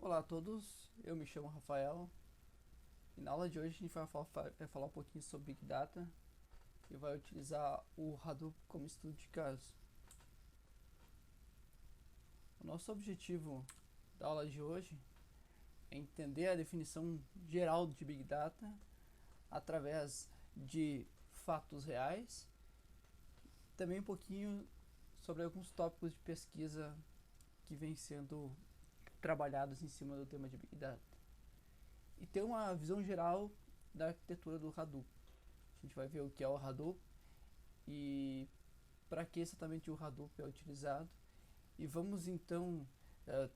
Olá a todos, eu me chamo Rafael e na aula de hoje a gente vai falar um pouquinho sobre Big Data e vai utilizar o Hadoop como estudo de caso. O nosso objetivo da aula de hoje é entender a definição geral de Big Data através de fatos reais, também um pouquinho sobre alguns tópicos de pesquisa que vêm sendo trabalhados em cima do tema de Big Data. E ter uma visão geral da arquitetura do Hadoop. A gente vai ver o que é o Hadoop e para que exatamente o Hadoop é utilizado. E vamos então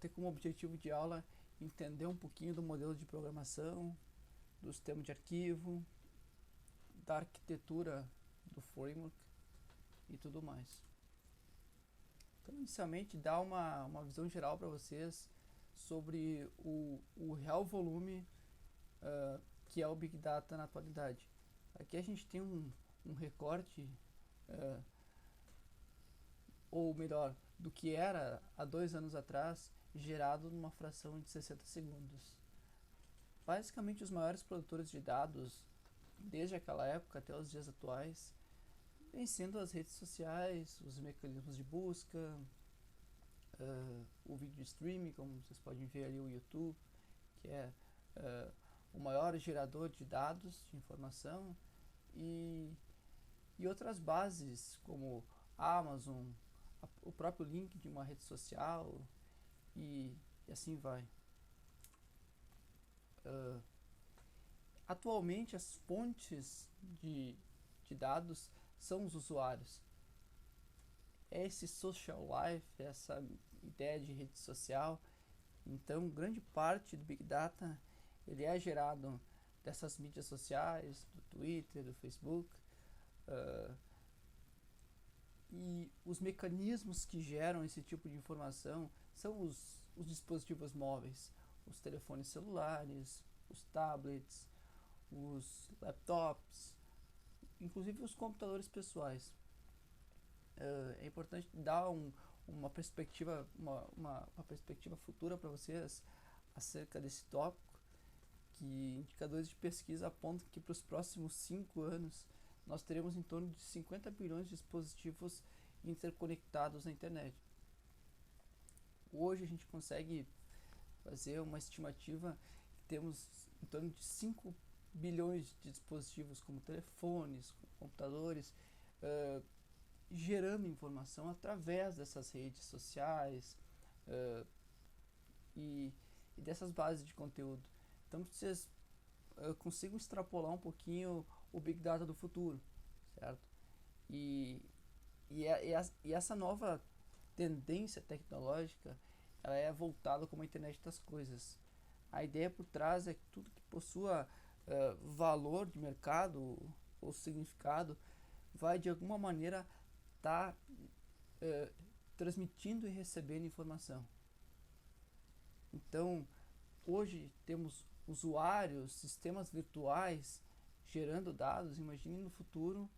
ter como objetivo de aula entender um pouquinho do modelo de programação, do sistema de arquivo, da arquitetura do framework e tudo mais. Então, inicialmente, dá uma visão geral para vocês sobre o real volume que é o Big Data na atualidade. Aqui a gente tem um recorte, ou melhor, do que era há 2 anos atrás, gerado numa fração de 60 segundos. Basicamente, os maiores produtores de dados, desde aquela época até os dias atuais, vêm sendo as redes sociais, os mecanismos de busca, o vídeo streaming, como vocês podem ver ali o YouTube, que é o maior gerador de dados, de informação, e outras bases como Amazon, o próprio link de uma rede social e assim vai. Atualmente as fontes de dados são os usuários. É esse social life, essa ideia de rede social. Então, grande parte do Big Data ele é gerado dessas mídias sociais, do Twitter, do Facebook, e os mecanismos que geram esse tipo de informação são os dispositivos móveis, os telefones celulares, os tablets, os laptops, inclusive os computadores pessoais. É importante dar uma perspectiva, uma perspectiva futura para vocês acerca desse tópico, que indicadores de pesquisa apontam que para os próximos 5 anos nós teremos em torno de 50 bilhões de dispositivos interconectados na internet. Hoje a gente consegue fazer uma estimativa que temos em torno de 5 bilhões de dispositivos como telefones, computadores, gerando informação através dessas redes sociais e dessas bases de conteúdo. Então vocês consigam extrapolar um pouquinho o Big Data do futuro, certo? E essa nova tendência tecnológica ela é voltada como a internet das coisas. A ideia por trás é que tudo que possua valor de mercado ou significado vai de alguma maneira estar transmitindo e recebendo informação. Então, hoje temos usuários, sistemas virtuais gerando dados. Imagine no futuro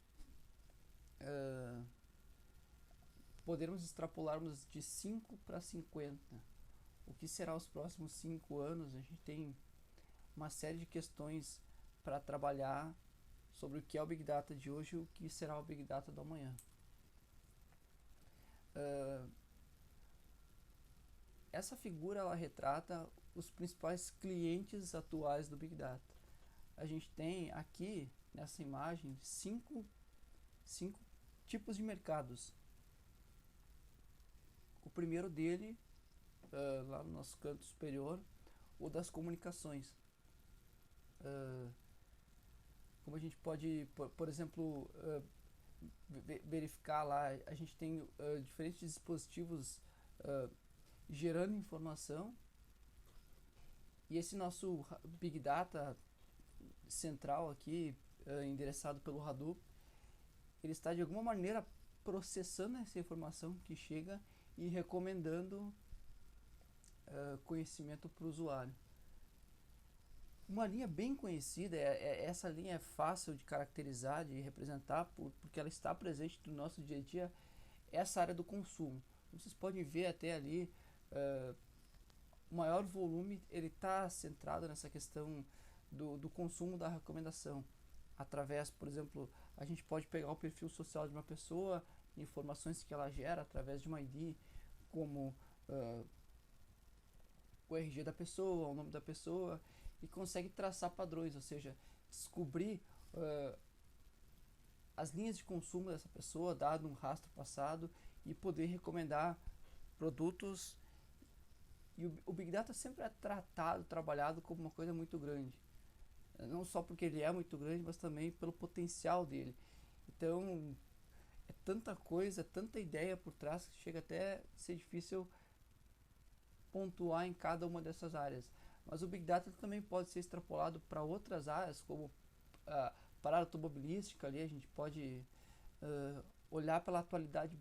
podermos extrapolarmos de 5 para 50. O que será os próximos 5 anos? A gente tem uma série de questões para trabalhar sobre o que é o Big Data de hoje e o que será o Big Data do amanhã. Essa figura ela retrata os principais clientes atuais do Big Data. A gente tem aqui nessa imagem cinco tipos de mercados. O primeiro dele, lá no nosso canto superior, o das comunicações. Como a gente pode, por exemplo, verificar lá, a gente tem diferentes dispositivos gerando informação, e esse nosso Big Data central aqui, endereçado pelo Hadoop, ele está de alguma maneira processando essa informação que chega e recomendando conhecimento para o usuário. Uma linha bem conhecida, essa linha é fácil de caracterizar, de representar, porque ela está presente no nosso dia a dia, essa área do consumo. Vocês podem ver até ali o maior volume ele está centrado nessa questão do consumo da recomendação. Através, por exemplo, a gente pode pegar o perfil social de uma pessoa, informações que ela gera através de uma ID, como o RG da pessoa, o nome da pessoa, e consegue traçar padrões, ou seja, descobrir as linhas de consumo dessa pessoa, dado um rastro passado, e poder recomendar produtos. E o Big Data sempre é trabalhado como uma coisa muito grande. Não só porque ele é muito grande, mas também pelo potencial dele. Então, é tanta coisa, tanta ideia por trás que chega até a ser difícil pontuar em cada uma dessas áreas. Mas o Big Data também pode ser extrapolado para outras áreas, como para a automobilística. Ali a gente pode olhar pela atualidade,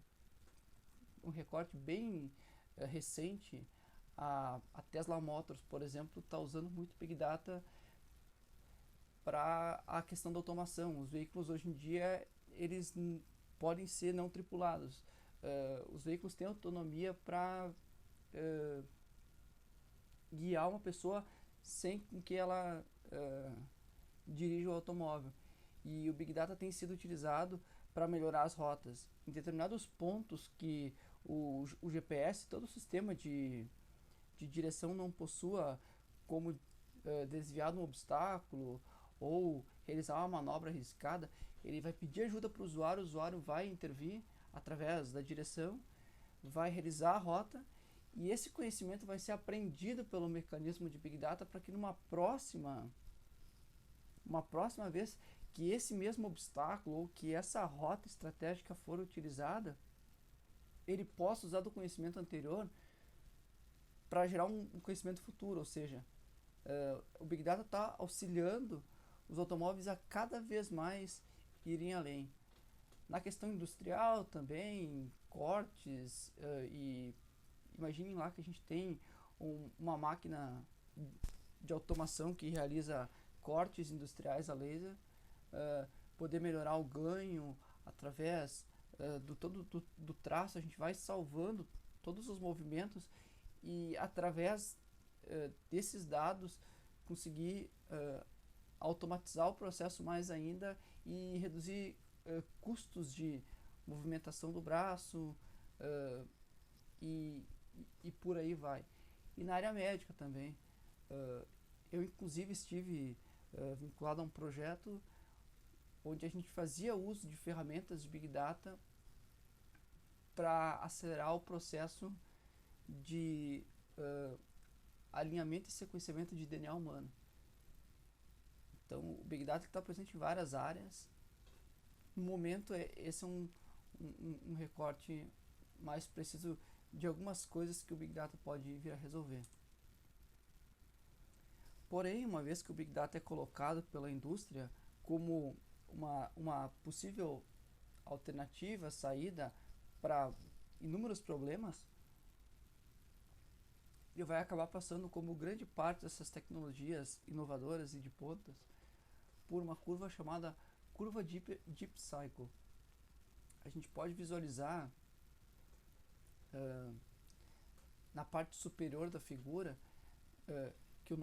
um recorte bem recente. A Tesla Motors, por exemplo, está usando muito Big Data para a questão da automação. Os veículos hoje em dia eles podem ser não tripulados. Os veículos têm autonomia para guiar uma pessoa sem que ela dirija o automóvel. E o Big Data tem sido utilizado para melhorar as rotas. Em determinados pontos que o GPS, todo o sistema de direção não possua como desviar de um obstáculo ou realizar uma manobra arriscada, ele vai pedir ajuda para o usuário vai intervir através da direção, vai realizar a rota, e esse conhecimento vai ser aprendido pelo mecanismo de Big Data para que numa próxima vez que esse mesmo obstáculo ou que essa rota estratégica for utilizada, ele possa usar do conhecimento anterior para gerar um conhecimento futuro. Ou seja, o Big Data está auxiliando os automóveis a cada vez mais irem além. Na questão industrial também, cortes, e imaginem lá que a gente tem uma máquina de automação que realiza cortes industriais a laser, poder melhorar o ganho através do traço. A gente vai salvando todos os movimentos e através desses dados conseguir automatizar o processo mais ainda e reduzir custos de movimentação do braço, e por aí vai. E na área médica também, eu inclusive estive vinculado a um projeto onde a gente fazia uso de ferramentas de Big Data para acelerar o processo de alinhamento e sequenciamento de DNA humano. Então, o Big Data está presente em várias áreas. No momento, esse é um recorte mais preciso de algumas coisas que o Big Data pode vir a resolver. Porém, uma vez que o Big Data é colocado pela indústria como uma possível alternativa, saída para inúmeros problemas, ele vai acabar passando, como grande parte dessas tecnologias inovadoras e de pontas, por uma curva chamada curva Deep Cycle. A gente pode visualizar na parte superior da figura que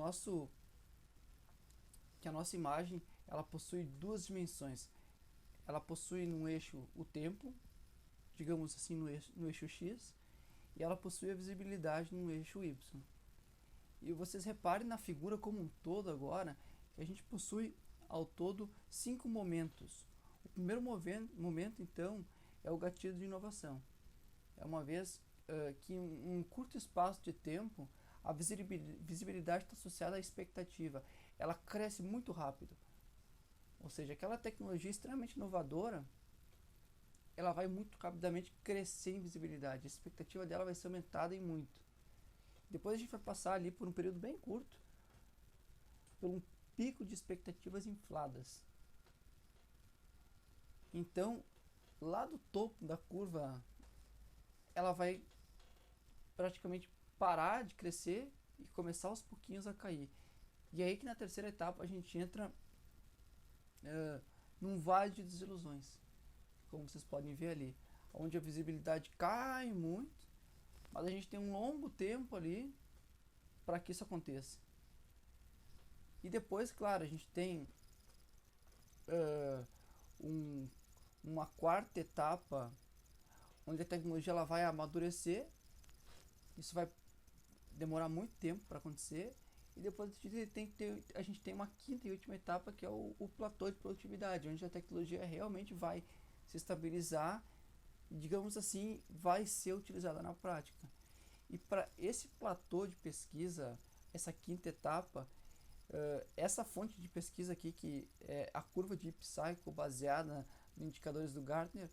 a nossa imagem ela possui duas dimensões. Ela possui no eixo o tempo, digamos assim, no eixo X, e ela possui a visibilidade no eixo Y. E vocês reparem na figura como um todo agora, que a gente possui ao todo 5 momentos. O primeiro momento, então, é o gatilho de inovação. É uma vez que em um curto espaço de tempo, a visibilidade está associada à expectativa. Ela cresce muito rápido. Ou seja, aquela tecnologia extremamente inovadora, ela vai muito rapidamente crescer em visibilidade. A expectativa dela vai ser aumentada em muito. Depois a gente vai passar ali por um período bem curto, por um pico de expectativas infladas. Então, lá do topo da curva, ela vai praticamente parar de crescer e começar aos pouquinhos a cair. E aí que na terceira etapa a gente entra num vale de desilusões, como vocês podem ver ali, onde a visibilidade cai muito, mas a gente tem um longo tempo ali para que isso aconteça. E depois, claro, a gente tem um, uma quarta etapa onde a tecnologia ela vai amadurecer. Isso vai demorar muito tempo para acontecer. E depois a gente tem uma quinta e última etapa, que é o platô de produtividade, onde a tecnologia realmente vai se estabilizar e, digamos assim, vai ser utilizada na prática. E para esse platô de pesquisa, essa quinta etapa, essa fonte de pesquisa aqui, que é a curva de Ipsycho baseada nos indicadores do Gartner,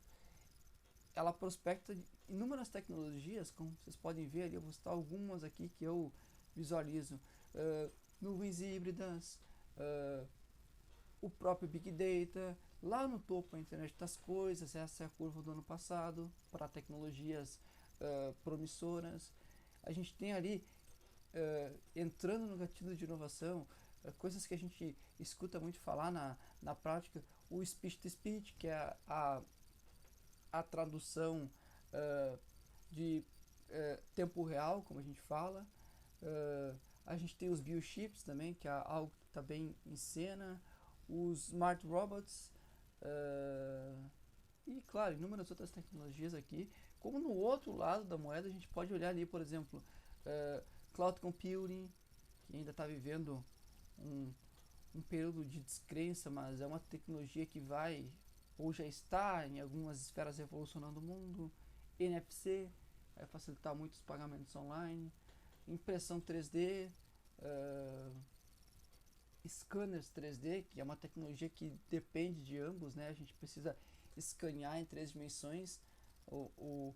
ela prospecta inúmeras tecnologias, como vocês podem ver ali. Eu vou citar algumas aqui que eu visualizo: nuvens híbridas, o próprio Big Data, lá no topo a internet das coisas. Essa é a curva do ano passado para tecnologias promissoras. A gente tem ali, entrando no gatilho de inovação, coisas que a gente escuta muito falar na prática: o speech-to-speech, que é a tradução de tempo real, como a gente fala. A gente tem os biochips também, que é algo que está bem em cena, os smart robots, e claro, inúmeras outras tecnologias aqui. Como no outro lado da moeda, a gente pode olhar ali, por exemplo, cloud computing, que ainda está vivendo um período de descrença, mas é uma tecnologia que vai, ou já está em algumas esferas, revolucionando o mundo. NFC vai facilitar muitos pagamentos online. Impressão 3D, scanners 3D, que é uma tecnologia que depende de ambos, né? A gente precisa escanear em 3 dimensões o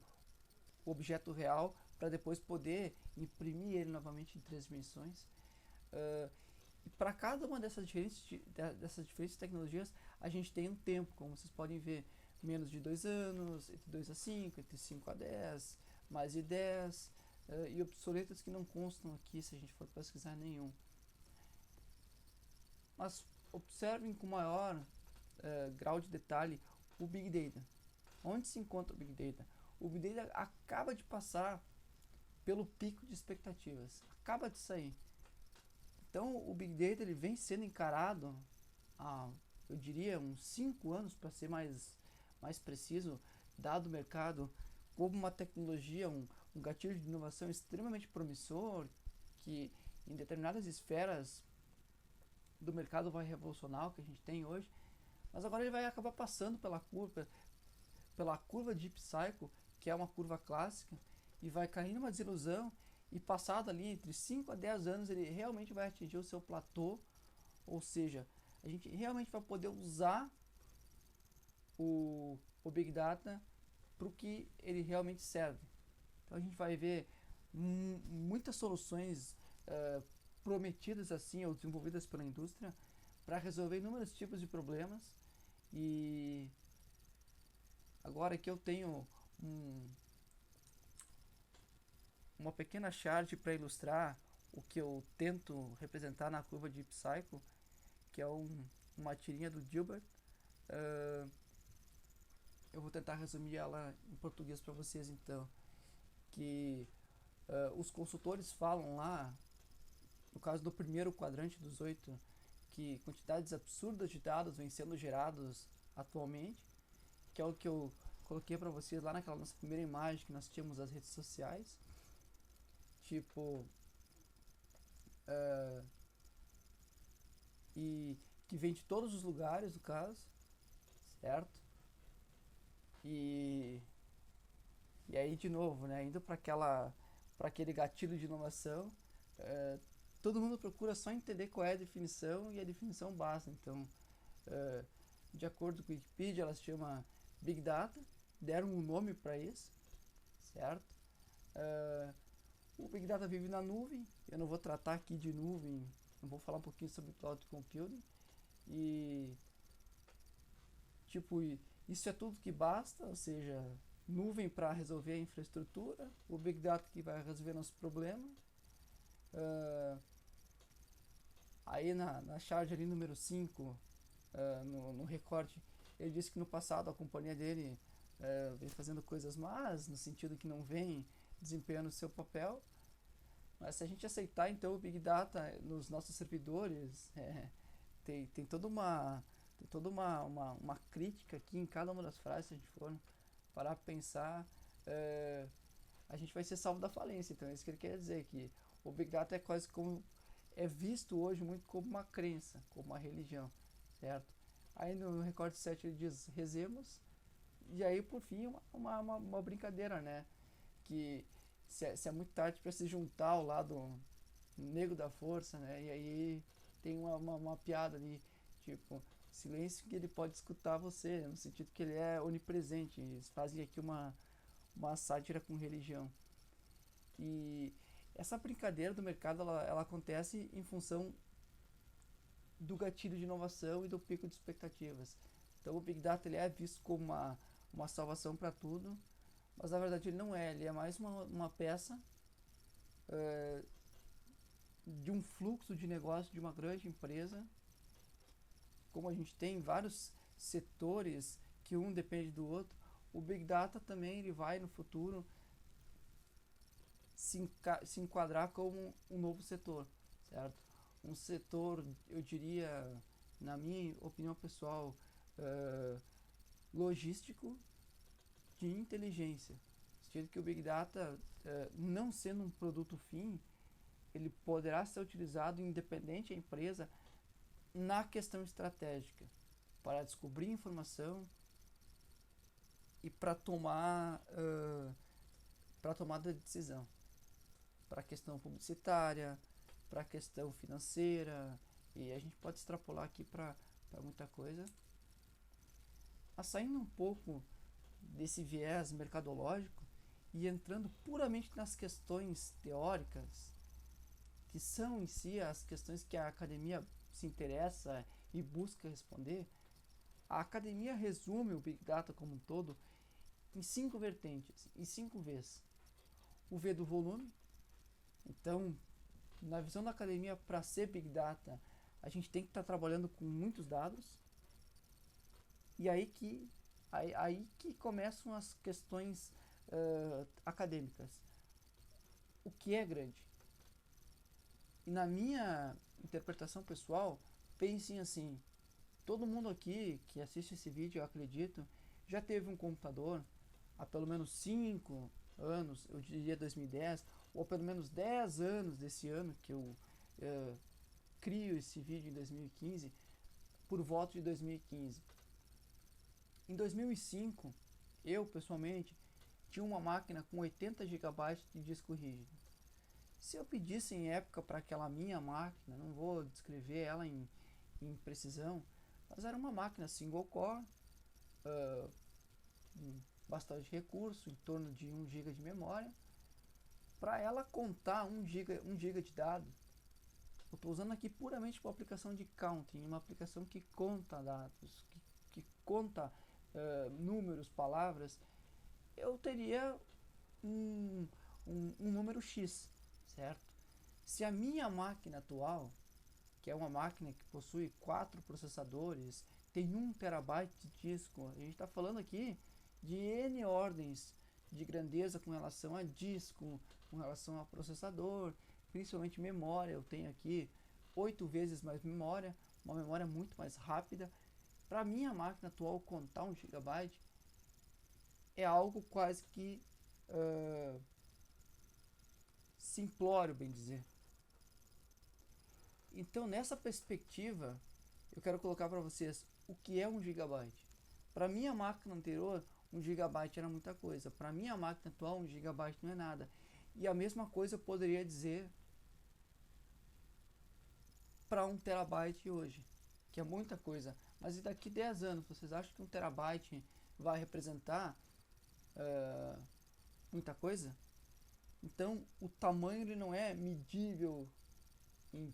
objeto real para depois poder imprimir ele novamente em 3 dimensões. E para cada uma dessas diferentes tecnologias, a gente tem um tempo, como vocês podem ver: menos de 2 anos, entre 2 a 5, entre 5 a 10, mais de 10, e obsoletos que não constam aqui se a gente for pesquisar nenhum. Mas observem com maior grau de detalhe o Big Data. Onde se encontra o Big Data? O Big Data acaba de passar pelo pico de expectativas, acaba de sair. Então o Big Data ele vem sendo encarado há, eu diria, uns 5 anos, para ser mais preciso, dado o mercado, como uma tecnologia, um gatilho de inovação extremamente promissor, que em determinadas esferas do mercado vai revolucionar o que a gente tem hoje. Mas agora ele vai acabar passando pela curva de Ipsycho, que é uma curva clássica, e vai cair numa desilusão, e passado ali entre 5 a 10 anos ele realmente vai atingir o seu platô. Ou seja, a gente realmente vai poder usar o Big Data para o que ele realmente serve. Então a gente vai ver muitas soluções prometidas assim, ou desenvolvidas pela indústria, para resolver inúmeros tipos de problemas. E agora aqui eu tenho uma pequena chart para ilustrar o que eu tento representar na curva de Ipsycho, que é uma tirinha do Gilbert. Eu vou tentar resumir ela em português para vocês, então. Que os consultores falam lá, no caso do primeiro quadrante dos 8, que quantidades absurdas de dados vêm sendo gerados atualmente, que é o que eu coloquei para vocês lá naquela nossa primeira imagem que nós tínhamos das redes sociais. Tipo, e que vem de todos os lugares, no caso, certo? E aí, de novo, né, indo para aquele gatilho de inovação, todo mundo procura só entender qual é a definição, e a definição basta. Então, de acordo com a Wikipedia, ela se chama Big Data, deram um nome para isso, certo? O Big Data vive na nuvem. Eu não vou tratar aqui de nuvem, eu vou falar um pouquinho sobre Cloud Computing. E, tipo, isso é tudo que basta, ou seja, nuvem para resolver a infraestrutura, o Big Data que vai resolver nossos problemas. Aí na charge ali número 5, no recorte, ele disse que no passado a companhia dele vem fazendo coisas más, no sentido que não vem desempenhando o seu papel. Mas se a gente aceitar então o Big Data nos nossos servidores, tem toda uma crítica aqui em cada uma das frases, se a gente for parar para pensar, a gente vai ser salvo da falência. Então é isso que ele quer dizer, que o Big Data é quase como, é visto hoje muito como uma crença, como uma religião, certo? Aí no recorte 7 ele diz rezemos, e aí por fim uma brincadeira, né? Que se é muito tarde para se juntar ao lado negro da força, né? E aí tem uma piada ali, tipo, silêncio que ele pode escutar você, no sentido que ele é onipresente. Eles fazem aqui uma sátira com religião. E essa brincadeira do mercado, ela acontece em função do gatilho de inovação e do pico de expectativas. Então o Big Data ele é visto como uma salvação para tudo, mas na verdade ele não é, ele é mais uma peça de um fluxo de negócio de uma grande empresa. Como a gente tem vários setores que um depende do outro, o Big Data também ele vai no futuro se enquadrar como um novo setor, certo? Um setor, eu diria, na minha opinião pessoal, logístico de inteligência. Sendo que o Big Data, não sendo um produto fim, ele poderá ser utilizado independente da empresa na questão estratégica, para descobrir informação e para tomada de decisão, para a questão publicitária, para a questão financeira, e a gente pode extrapolar aqui para muita coisa. Mas saindo um pouco desse viés mercadológico e entrando puramente nas questões teóricas, que são em si as questões que a academia se interessa e busca responder, a academia resume o Big Data como um todo em 5 vertentes, em 5 Vs. O V do volume. Então, na visão da academia, para ser Big Data, a gente tem que estar trabalhando com muitos dados. E aí que começam as questões acadêmicas. O que é grande? E na minha interpretação pessoal, pensem assim, todo mundo aqui que assiste esse vídeo, eu acredito, já teve um computador há pelo menos 5 anos, eu diria 2010, ou pelo menos 10 anos desse ano que eu crio esse vídeo em 2015, por volta de 2015. Em 2005, eu pessoalmente tinha uma máquina com 80 GB de disco rígido. Se eu pedisse em época para aquela minha máquina, não vou descrever ela em precisão, mas era uma máquina single core, bastante recurso, em torno de 1 GB de memória, para ela contar 1 GB de dado. Eu estou usando aqui puramente uma aplicação de counting, uma aplicação que conta dados, que conta números, palavras. Eu teria um número X, certo? Se a minha máquina atual, que é uma máquina que possui 4 processadores, tem 1 terabyte de disco, a gente está falando aqui de N ordens de grandeza com relação a disco, com relação a processador, principalmente memória. Eu tenho aqui 8 vezes mais memória, uma memória muito mais rápida. Para minha máquina atual contar 1 GB é algo quase que simplório, bem dizer. Então, nessa perspectiva, eu quero colocar para vocês o que é 1 GB. Para minha máquina anterior, 1 GB era muita coisa. Para minha máquina atual, 1 GB não é nada. E a mesma coisa eu poderia dizer para 1 terabyte hoje, que é muita coisa. Mas e daqui 10 anos, vocês acham que 1 terabyte vai representar muita coisa? Então, o tamanho ele não é medível em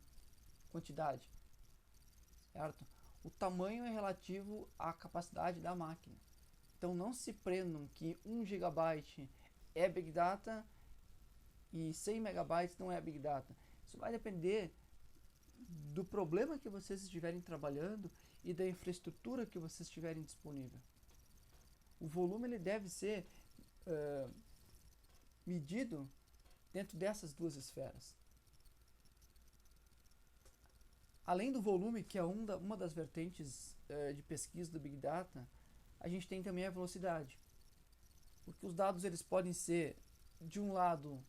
quantidade, certo? O tamanho é relativo à capacidade da máquina. Então, não se prendam que 1 GB é Big Data e 100 megabytes não é Big Data. Isso vai depender do problema que vocês estiverem trabalhando e da infraestrutura que vocês tiverem disponível. O volume ele deve ser medido dentro dessas duas esferas. Além do volume, que é uma das vertentes de pesquisa do Big Data, a gente tem também a velocidade. Porque os dados eles podem ser, de um lado,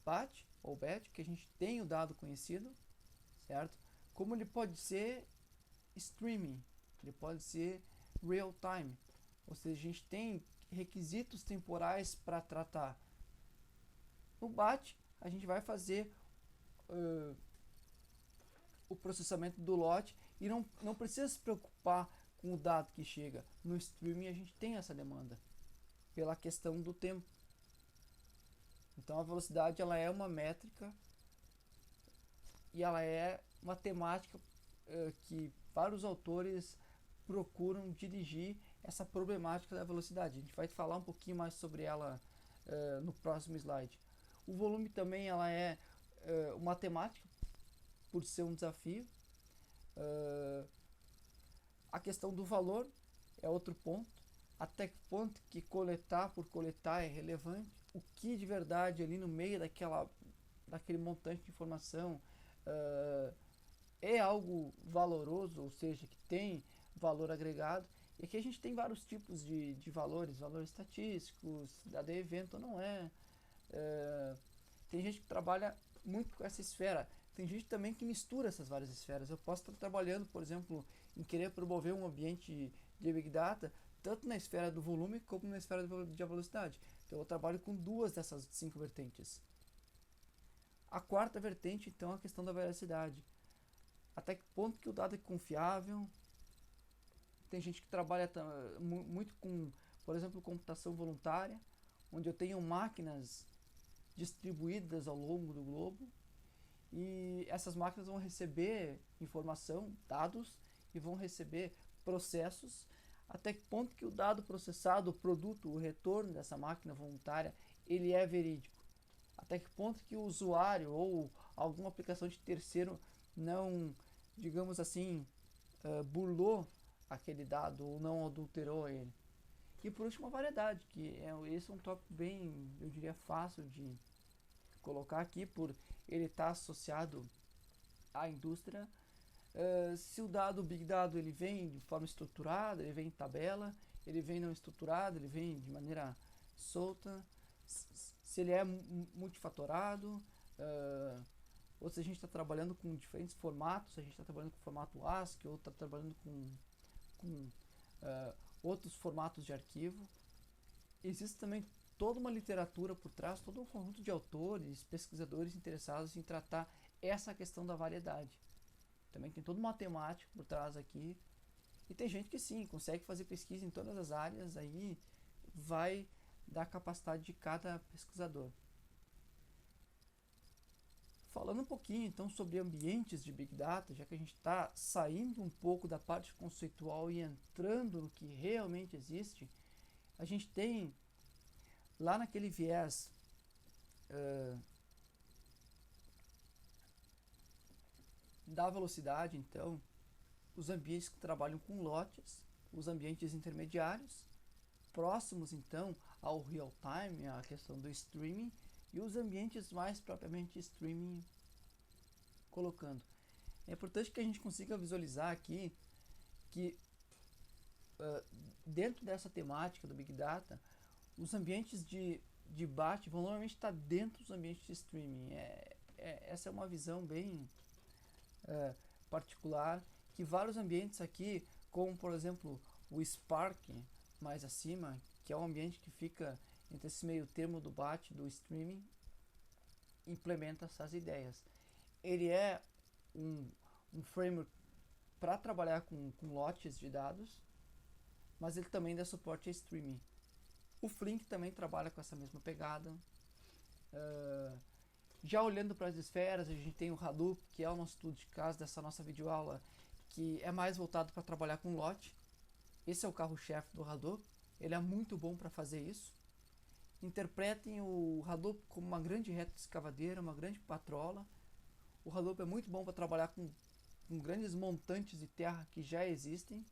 BAT ou BAT, que a gente tem o dado conhecido, certo? Como ele pode ser streaming, ele pode ser real time, ou seja, a gente tem requisitos temporais para tratar. No BAT, a gente vai fazer o processamento do lote e não precisa se preocupar com o dado que chega. No streaming a gente tem essa demanda pela questão do tempo. Então a velocidade ela é uma métrica e ela é uma temática que vários autores procuram dirigir essa problemática da velocidade. A gente vai falar um pouquinho mais sobre ela no próximo slide. O volume também ela é uma temática por ser um desafio. A questão do valor é outro ponto. Até que ponto que coletar por coletar é relevante. O que de verdade ali no meio daquele montante de informação é algo valoroso, ou seja, que tem valor agregado. E aqui a gente tem vários tipos de valores estatísticos, AD evento não é. Tem gente que trabalha muito com essa esfera. Tem gente também que mistura essas várias esferas. Eu posso estar trabalhando, por exemplo, em querer promover um ambiente de Big Data, tanto na esfera do volume como na esfera de velocidade. Então eu trabalho com duas dessas 5 vertentes. A quarta vertente, então, é a questão da veracidade. Até que ponto que o dado é confiável? Tem gente que trabalha muito com, por exemplo, computação voluntária, onde eu tenho máquinas distribuídas ao longo do globo e essas máquinas vão receber informação, dados, e vão receber processos. Até que ponto que o dado processado, o produto, o retorno dessa máquina voluntária, ele é verídico? Até que ponto que o usuário ou alguma aplicação de terceiro não, digamos assim, burlou aquele dado ou não adulterou ele? E por último, a variedade, que esse é um tópico bem, eu diria, fácil de colocar aqui, por ele estar associado à indústria. Se o dado, o Big Data, ele vem de forma estruturada, ele vem em tabela, ele vem não estruturado, ele vem de maneira solta, se ele é multifatorado, ou se a gente está trabalhando com diferentes formatos, se a gente está trabalhando com formato ASCII, ou está trabalhando com outros formatos de arquivo. Existe também toda uma literatura por trás, todo um conjunto de autores, pesquisadores interessados em tratar essa questão da variedade. Também tem toda uma temática por trás aqui. E tem gente que sim, consegue fazer pesquisa em todas as áreas, aí vai da capacidade de cada pesquisador. Falando um pouquinho então sobre ambientes de Big Data, já que a gente está saindo um pouco da parte conceitual e entrando no que realmente existe, a gente tem lá naquele viés da velocidade, então, os ambientes que trabalham com lotes, os ambientes intermediários, próximos então ao real time, a questão do streaming, e os ambientes mais propriamente streaming colocando. É importante que a gente consiga visualizar aqui que dentro dessa temática do Big Data, os ambientes de BAT vão normalmente estar dentro dos ambientes de streaming. Essa é uma visão bem particular, que vários ambientes aqui, como por exemplo o Spark mais acima, que é um ambiente que fica entre esse meio termo do BAT, do streaming, implementa essas ideias. Ele é um framework para trabalhar com lotes de dados, mas ele também dá suporte a streaming. O Flink também trabalha com essa mesma pegada. Já olhando para as esferas, a gente tem o Hadoop, que é o nosso estudo de caso dessa nossa videoaula, que é mais voltado para trabalhar com lote. Esse é o carro-chefe do Hadoop, ele é muito bom para fazer isso. Interpretem o Hadoop como uma grande reta escavadeira, uma grande patrola. O Hadoop é muito bom para trabalhar com grandes montantes de terra que já existem.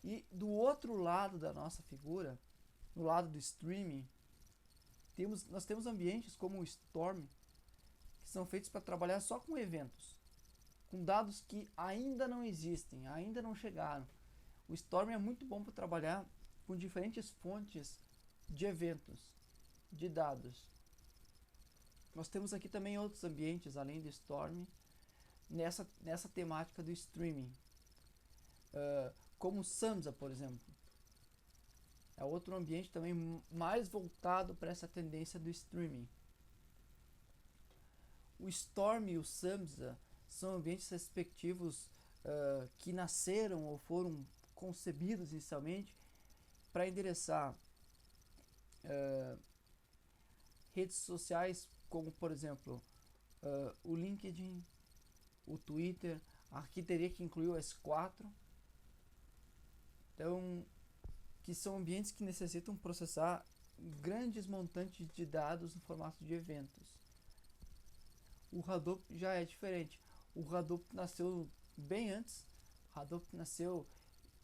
E do outro lado da nossa figura, no lado do streaming, Nós temos ambientes como o Storm, que são feitos para trabalhar só com eventos, com dados que ainda não existem, ainda não chegaram. O Storm é muito bom para trabalhar com diferentes fontes de eventos, de dados. Nós temos aqui também outros ambientes, além do Storm, nessa temática do streaming, como o Samza, por exemplo. É outro ambiente também mais voltado para essa tendência do streaming. O Storm e o Samza são ambientes respectivos que nasceram ou foram concebidos inicialmente para endereçar redes sociais como, por exemplo, o LinkedIn, o Twitter. Aqui teria que incluir o S4. Então, que são ambientes que necessitam processar grandes montantes de dados no formato de eventos. O Hadoop já é diferente. O Hadoop nasceu bem antes. O Hadoop nasceu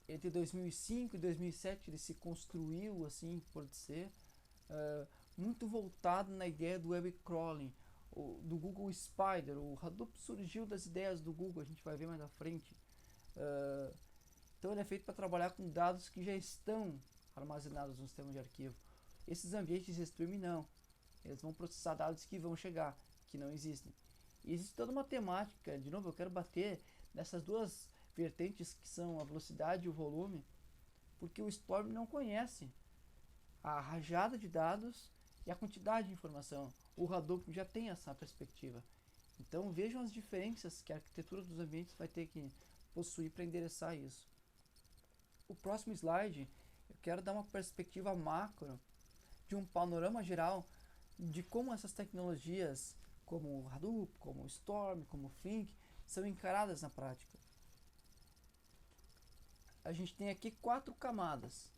entre 2005 e 2007. Ele se construiu assim, por ser muito voltado na ideia do web crawling, do Google Spider. O Hadoop surgiu das ideias do Google, a gente vai ver mais à frente. Então ele é feito para trabalhar com dados que já estão armazenados no sistema de arquivo. Esses ambientes de streaming não. Eles vão processar dados que vão chegar, que não existem. E existe toda uma temática, de novo eu quero bater nessas duas vertentes que são a velocidade e o volume, porque o Storm não conhece a rajada de dados e a quantidade de informação. O Hadoop já tem essa perspectiva. Então vejam as diferenças que a arquitetura dos ambientes vai ter que possuir para endereçar isso. O próximo slide, eu quero dar uma perspectiva macro de um panorama geral de como essas tecnologias, como o Hadoop, como o Storm, como o Flink, são encaradas na prática. A gente tem aqui 4 camadas.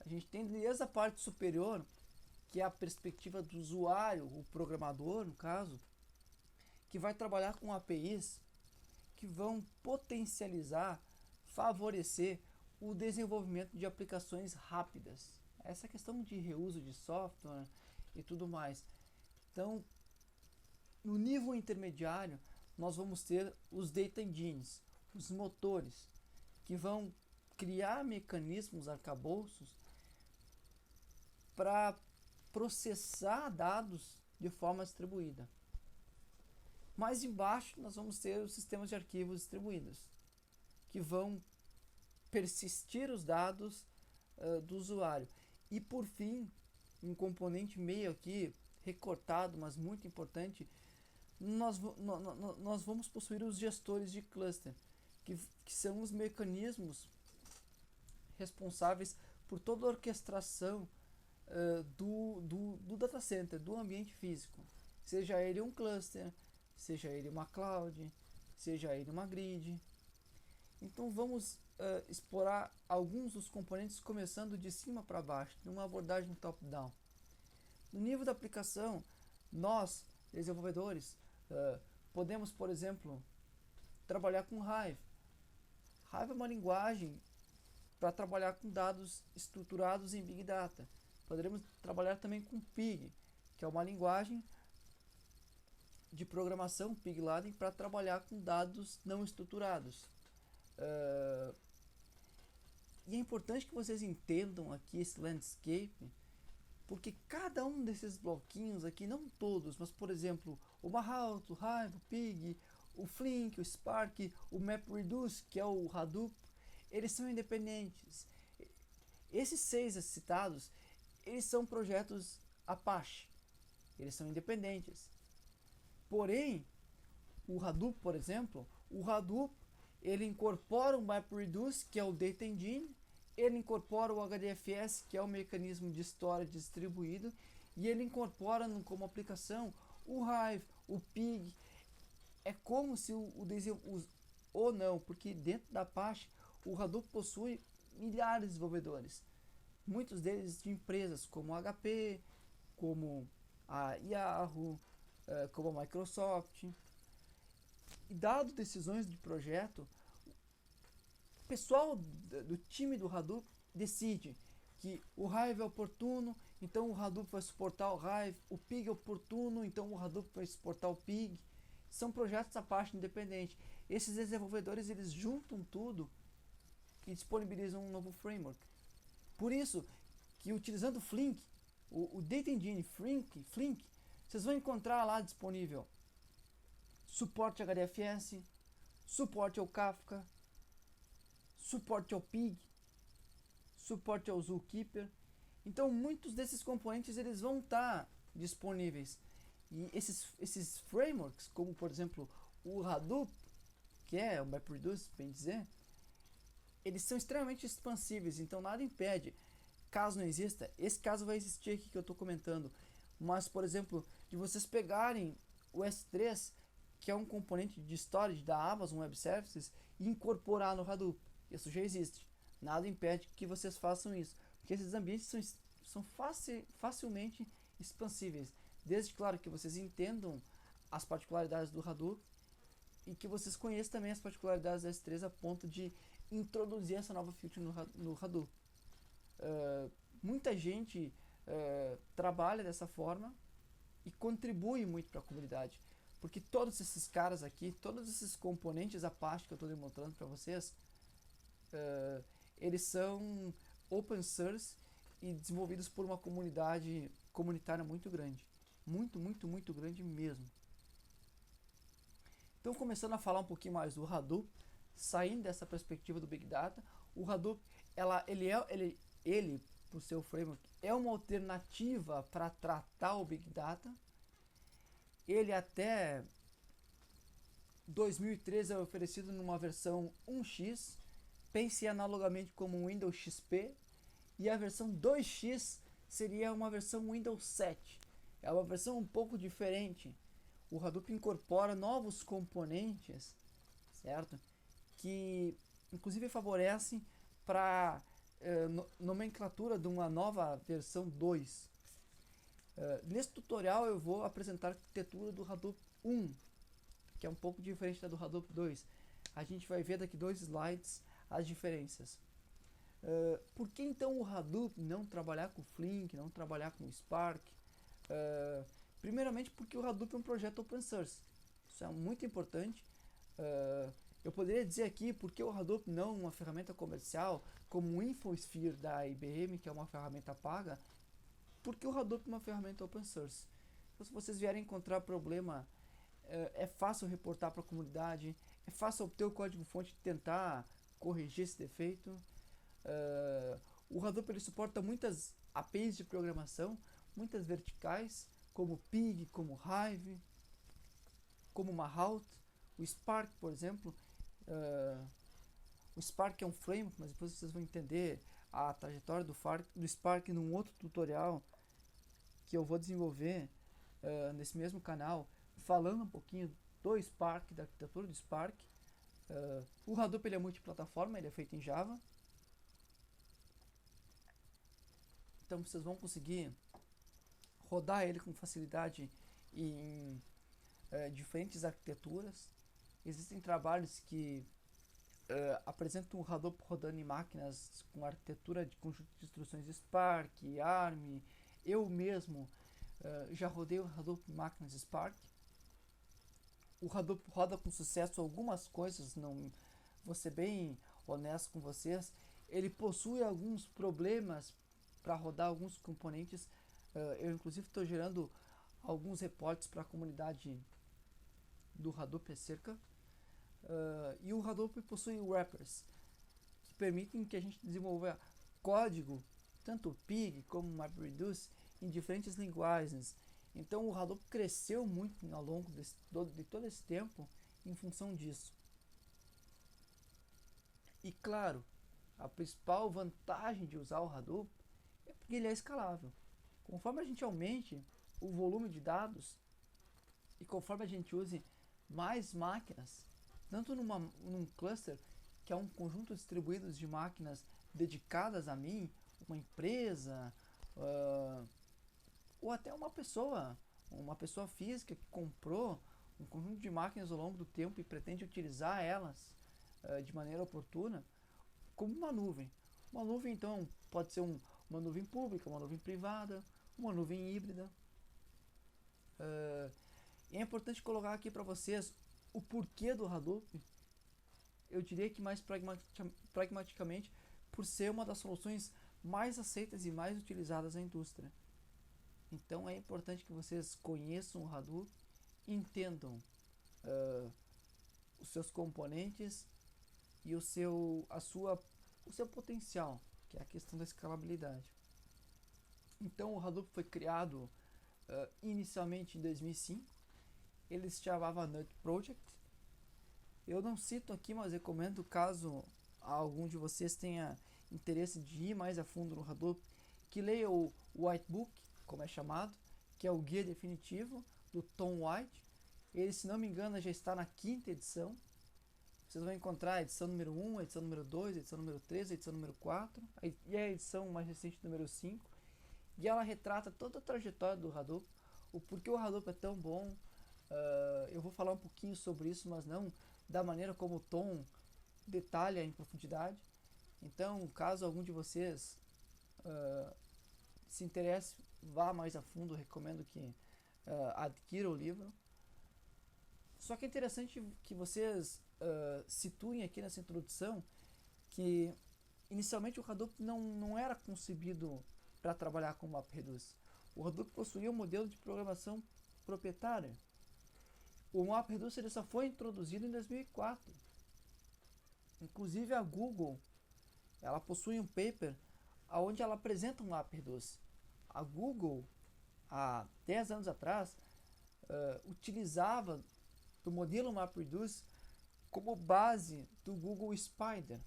A gente tem desde a parte superior, que é a perspectiva do usuário, o programador, no caso, que vai trabalhar com APIs que vão potencializar, favorecer o desenvolvimento de aplicações rápidas. Essa questão de reuso de software e tudo mais. Então, no nível intermediário, nós vamos ter os data engines, os motores, que vão criar mecanismos, arcabouços, para processar dados de forma distribuída. Mais embaixo, nós vamos ter os sistemas de arquivos distribuídos, que vão persistir os dados do usuário. E por fim, um componente meio aqui, recortado, mas muito importante, nós vamos possuir os gestores de cluster, que são os mecanismos responsáveis por toda a orquestração do data center, do ambiente físico. Seja ele um cluster, seja ele uma cloud, seja ele uma grid. Então vamos explorar alguns dos componentes começando de cima para baixo, numa abordagem top-down. No nível da aplicação, nós, desenvolvedores, podemos, por exemplo, trabalhar com Hive. Hive é uma linguagem para trabalhar com dados estruturados em Big Data. Poderemos trabalhar também com Pig, que é uma linguagem de programação Pig-Laden para trabalhar com dados não estruturados. E é importante que vocês entendam aqui esse landscape, porque cada um desses bloquinhos aqui, não todos, mas por exemplo, o Mahalt, o Hive, o Pig, o Flink, o Spark, o MapReduce, que é o Hadoop, eles são independentes. Esses 6 citados, eles são projetos Apache, eles são independentes. Porém, o Hadoop, por exemplo, o Hadoop ele incorpora o MapReduce, que é o Data Engine, ele incorpora o HDFS, que é o mecanismo de storage distribuído, e ele incorpora como aplicação o Hive, o Pig. É como se ou não, porque dentro da Apache o Hadoop possui milhares de desenvolvedores, muitos deles de empresas como a HP, como a Yahoo, como a Microsoft. E dado decisões de projeto, o pessoal do time do Hadoop decide que o Hive é oportuno, então o Hadoop vai suportar o Hive, o Pig é oportuno, então o Hadoop vai suportar o Pig. São projetos à parte independente. Esses desenvolvedores eles juntam tudo e disponibilizam um novo framework. Por isso que utilizando o Flink, o Data Engine Flink, vocês vão encontrar lá disponível suporte HDFS, suporte ao Kafka, suporte ao Pig, suporte ao Zookeeper. Então muitos desses componentes eles vão estar disponíveis. E esses frameworks, como por exemplo o Hadoop, que é o MapReduce, bem dizer, eles são extremamente expansíveis, então nada impede, caso não exista, esse caso vai existir aqui que eu estou comentando, mas por exemplo, de vocês pegarem o S3, que é um componente de storage da Amazon Web Services, e incorporar no Hadoop. Isso já existe. Nada impede que vocês façam isso, porque esses ambientes são facilmente expansíveis, desde claro que vocês entendam as particularidades do Hadoop e que vocês conheçam também as particularidades da S3 a ponto de introduzir essa nova feature no Hadoop. Muita gente trabalha dessa forma e contribui muito para a comunidade, porque todos esses caras aqui, todos esses componentes à parte que eu estou demonstrando para vocês, eles são open source e desenvolvidos por uma comunidade comunitária muito grande, muito grande mesmo. Então, começando a falar um pouquinho mais do Hadoop, saindo dessa perspectiva do Big Data, o Hadoop, ele por seu framework, é uma alternativa para tratar o Big Data. Ele até 2013 é oferecido numa versão 1x, pense analogamente como um Windows XP, e a versão 2x seria uma versão Windows 7. É uma versão um pouco diferente. O Hadoop incorpora novos componentes, certo? Que inclusive favorecem para nomenclatura de uma nova versão 2. Nesse tutorial eu vou apresentar a arquitetura do Hadoop 1, que é um pouco diferente da do Hadoop 2. A gente vai ver daqui 2 slides as diferenças. Por que então o Hadoop não trabalhar com Flink, não trabalhar com Spark? Primeiramente porque o Hadoop é um projeto open source. Isso é muito importante. Eu poderia dizer aqui porque o Hadoop não é uma ferramenta comercial como o InfoSphere da IBM, que é uma ferramenta paga, porque o Hadoop é uma ferramenta open source. Então, se vocês vierem encontrar problema, é fácil reportar para a comunidade, é fácil obter o código-fonte e tentar corrigir esse defeito. O Hadoop ele suporta muitas APIs de programação, muitas verticais, como Pig, como Hive, como Mahout. O Spark, por exemplo, o Spark é um framework, mas depois vocês vão entender a trajetória do Spark num outro tutorial que eu vou desenvolver nesse mesmo canal, falando um pouquinho do Spark, da arquitetura do Spark. O Hadoop ele é multiplataforma, ele é feito em Java. Então vocês vão conseguir rodar ele com facilidade em diferentes arquiteturas. Existem trabalhos que apresentam o Hadoop rodando em máquinas com arquitetura de conjunto de instruções Spark, ARM. Eu mesmo já rodei o Hadoop em máquinas Spark. O Hadoop roda com sucesso algumas coisas, não vou ser bem honesto com vocês. Ele possui alguns problemas para rodar alguns componentes. Eu inclusive estou gerando alguns reportes para a comunidade do Hadoop acerca. E o Hadoop possui wrappers que permitem que a gente desenvolva código, tanto Pig como MapReduce, em diferentes linguagens. Então o Hadoop cresceu muito ao longo de todo esse tempo em função disso. E claro, a principal vantagem de usar o Hadoop é porque ele é escalável. Conforme a gente aumente o volume de dados e conforme a gente use mais máquinas, tanto num cluster, que é um conjunto distribuído de máquinas dedicadas a mim, uma empresa, ou até uma pessoa física que comprou um conjunto de máquinas ao longo do tempo e pretende utilizar elas de maneira oportuna, como uma nuvem. Uma nuvem, então, pode ser uma nuvem pública, uma nuvem privada, uma nuvem híbrida. É importante colocar aqui para vocês o porquê do Hadoop. Eu diria que mais pragmaticamente, por ser uma das soluções mais aceitas e mais utilizadas na indústria. Então é importante que vocês conheçam o Hadoop, entendam os seus componentes e o seu potencial, que é a questão da escalabilidade. Então o Hadoop foi criado inicialmente em 2005. Ele se chamava Nut Project. Eu não cito aqui, mas recomendo, caso algum de vocês tenha interesse de ir mais a fundo no Hadoop, que leia o White Book, como é chamado, que é o guia definitivo do Tom White. Ele, se não me engano, já está na 5ª edição. Vocês vão encontrar a edição número 1, a edição número 2, a edição número 3, a edição número 4 e a edição mais recente número 5. E ela retrata toda a trajetória do Hadoop, o porquê o Hadoop é tão bom. Eu vou falar um pouquinho sobre isso, mas não da maneira como o Tom detalha em profundidade. Então, caso algum de vocês se interesse, vá mais a fundo, recomendo que adquira o livro. Só que é interessante que vocês situem aqui nessa introdução que inicialmente o Hadoop não era concebido para trabalhar com MapReduce. O Hadoop possuía um modelo de programação proprietária. O MapReduce ele só foi introduzido em 2004. Inclusive a Google, ela possui um paper onde ela apresenta um MapReduce. A Google, há 10 anos atrás, utilizava do modelo MapReduce como base do Google Spider,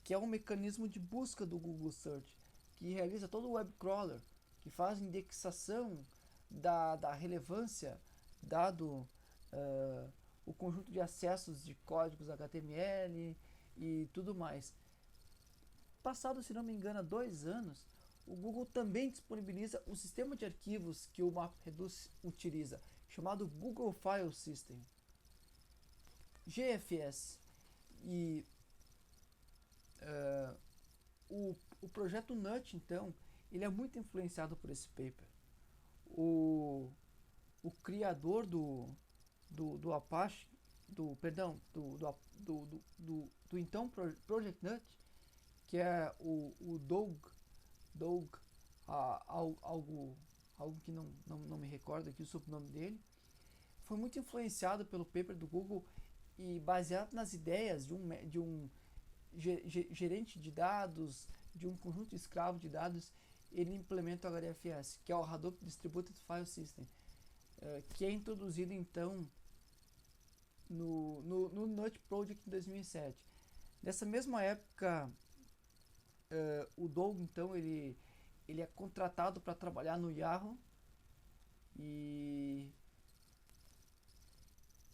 que é um mecanismo de busca do Google Search, que realiza todo o web crawler, que faz indexação da relevância, dado o conjunto de acessos de códigos HTML e tudo mais. Passado, se não me engano, 2 anos, o Google também disponibiliza o sistema de arquivos que o MapReduce utiliza, chamado Google File System, GFS. E o projeto Nut, então, ele é muito influenciado por esse paper. O criador do Apache, do então Project Nut, que é o Doug algo que não me recordo aqui o sobrenome dele, foi muito influenciado pelo paper do Google e baseado nas ideias de um gerente de dados, de um conjunto escravo de dados, ele implementa o HDFS, que é o Hadoop Distributed File System, que é introduzido então no Nut Project em 2007. Nessa mesma época, o Doug então ele é contratado para trabalhar no Yahoo, e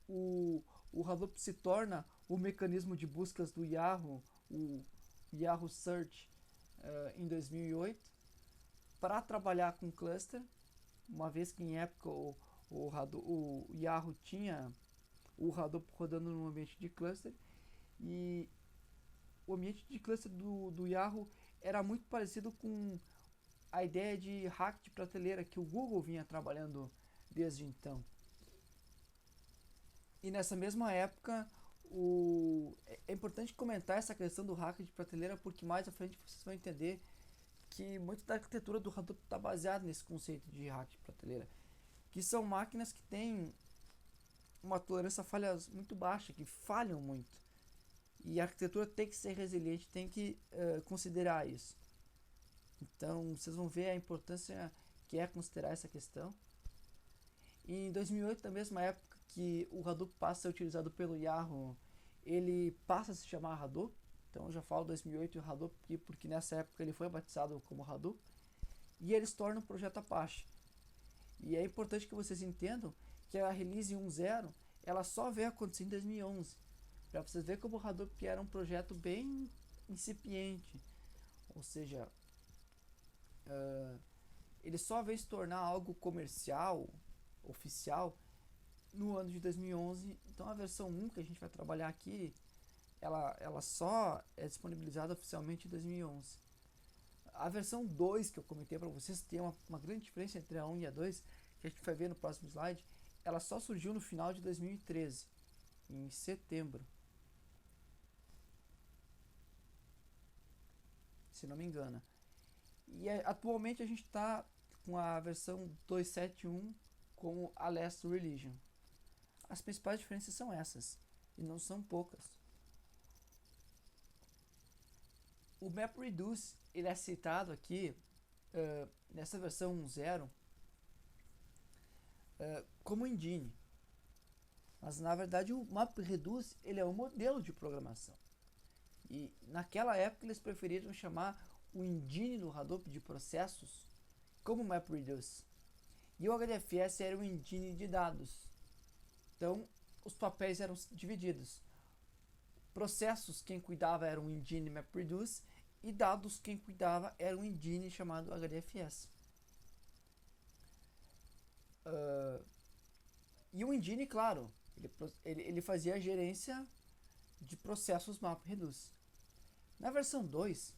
o Hadoop se torna o mecanismo de buscas do Yahoo, o Yahoo Search, em 2008, para trabalhar com cluster, uma vez que em época o Yahoo tinha o Hadoop rodando no ambiente de cluster, e o ambiente de cluster do Yahoo era muito parecido com a ideia de hack de prateleira que o Google vinha trabalhando desde então. E nessa mesma época, é importante comentar essa questão do hack de prateleira, porque mais à frente vocês vão entender que muito da arquitetura do Hadoop está baseada nesse conceito de hack de prateleira, que são máquinas que têm uma tolerância a falhas muito baixa, que falham muito. E a arquitetura tem que ser resiliente, tem que considerar isso. Então, vocês vão ver a importância que é considerar essa questão. E em 2008, na mesma época que o Hadoop passa a ser utilizado pelo Yahoo, ele passa a se chamar Hadoop. Então, eu já falo 2008 e o Hadoop porque nessa época ele foi batizado como Hadoop. E ele se torna um projeto Apache. E é importante que vocês entendam que a release 1.0 ela só veio acontecer em 2011. Para vocês verem como o Hadoop era um projeto bem incipiente. Ou seja, ele só veio se tornar algo comercial, oficial, no ano de 2011. Então a versão 1 que a gente vai trabalhar aqui, ela só é disponibilizada oficialmente em 2011. A versão 2 que eu comentei para vocês tem uma grande diferença entre a 1 e a 2, que a gente vai ver no próximo slide. Ela só surgiu no final de 2013, em setembro, se não me engano. E atualmente a gente está com a versão 2.7.1 como a Last Religion. As principais diferenças são essas, e não são poucas. O MapReduce ele é citado aqui nessa versão 1.0 como engine, mas na verdade o MapReduce ele é um modelo de programação, e naquela época eles preferiram chamar o engine do Hadoop de processos como MapReduce, e o HDFS era um engine de dados. Então os papéis eram divididos. Processos, quem cuidava era um engine MapReduce, e dados, quem cuidava era um engine chamado HDFS. E o engine, claro, ele fazia a gerência de processos MapReduce. Na versão 2,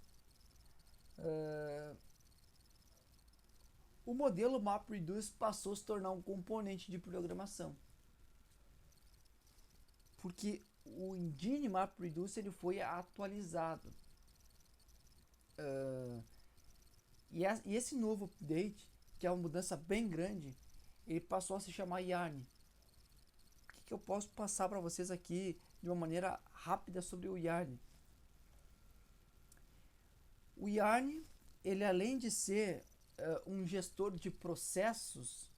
o modelo MapReduce passou a se tornar um componente de programação, porque o engine MapReduce ele foi atualizado. E esse novo update, que é uma mudança bem grande, ele passou a se chamar Yarn. O que eu posso passar para vocês aqui de uma maneira rápida sobre o Yarn? O Yarn, ele além de ser um gestor de processos,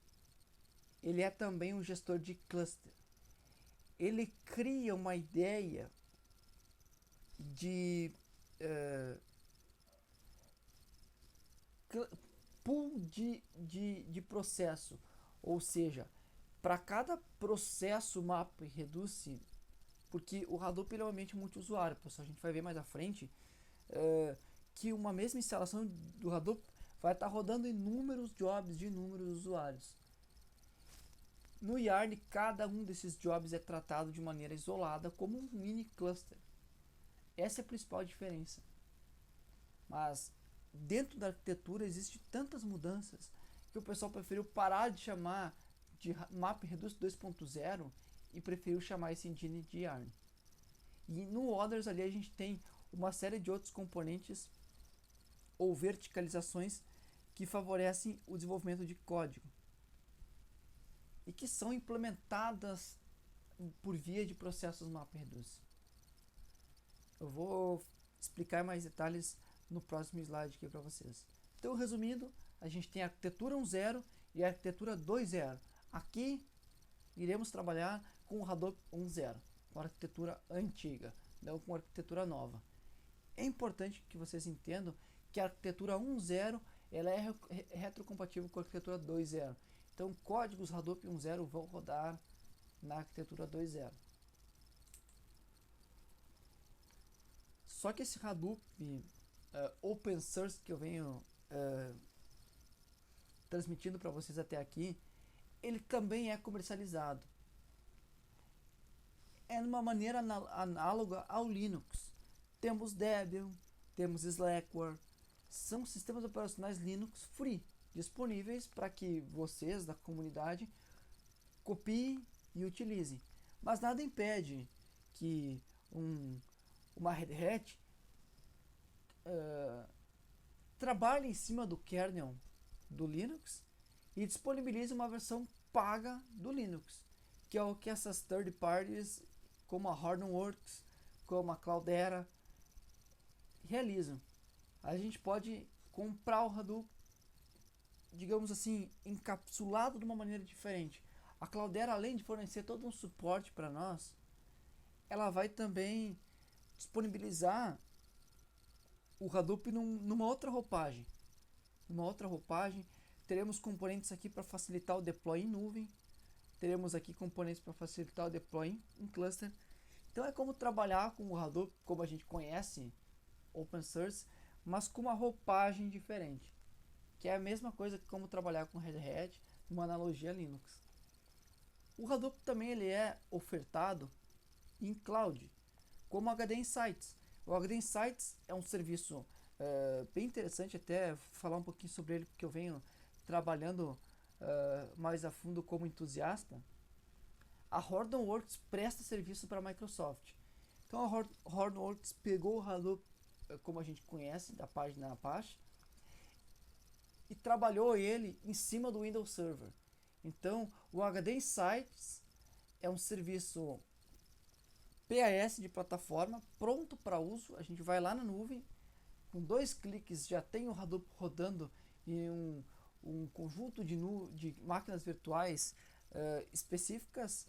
ele é também um gestor de cluster. Ele cria uma ideia de pool de processo, ou seja, para cada processo MapReduce, porque o Hadoop é um ambiente multiusuário, pessoal, a gente vai ver mais à frente que uma mesma instalação do Hadoop vai estar rodando inúmeros jobs de inúmeros usuários. No Yarn, cada um desses jobs é tratado de maneira isolada como um mini cluster. Essa é a principal diferença. Mas dentro da arquitetura existem tantas mudanças que o pessoal preferiu parar de chamar de MapReduce 2.0 e preferiu chamar esse engine de Yarn. E no Others ali a gente tem uma série de outros componentes ou verticalizações que favorecem o desenvolvimento de código e que são implementadas por via de processos MapReduce. Eu vou explicar mais detalhes no próximo slide aqui para vocês. Então, resumindo, a gente tem a arquitetura 1.0 e a arquitetura 2.0. Aqui iremos trabalhar com o Hadoop 1.0, com a arquitetura antiga, não com a arquitetura nova. É importante que vocês entendam que a arquitetura 1.0 ela é retrocompatível com a arquitetura 2.0. Então, códigos Hadoop 1.0 vão rodar na arquitetura 2.0. Só que esse Hadoop open source que eu venho transmitindo para vocês até aqui, ele também é comercializado. É de uma maneira análoga ao Linux. Temos Debian, temos Slackware, são sistemas operacionais Linux free, disponíveis para que vocês da comunidade copiem e utilizem. Mas nada impede que uma Red Hat trabalhe em cima do kernel do Linux e disponibilize uma versão paga do Linux, que é o que essas third parties como a Hortonworks, como a Cloudera realizam. A gente pode comprar o Hadoop, digamos assim, encapsulado de uma maneira diferente. A Cloudera, além de fornecer todo um suporte para nós, ela vai também disponibilizar o Hadoop numa outra roupagem. Teremos componentes aqui para facilitar o deploy em nuvem. Teremos aqui componentes para facilitar o deploy em cluster. Então é como trabalhar com o Hadoop como a gente conhece, open source, mas com uma roupagem diferente. Que é a mesma coisa que como trabalhar com Red Hat, uma analogia Linux. O Hadoop também ele é ofertado em cloud, como o HD Insights. O HD Insights é um serviço bem interessante até falar um pouquinho sobre ele, porque eu venho trabalhando mais a fundo como entusiasta. A Hortonworks presta serviço para a Microsoft. Então a Hortonworks pegou o Hadoop, como a gente conhece, da página Apache, e trabalhou ele em cima do Windows Server. Então o HD Insights é um serviço PaaS de plataforma pronto para uso. A gente vai lá na nuvem, com 2 cliques já tem o Hadoop rodando em um conjunto de máquinas virtuais específicas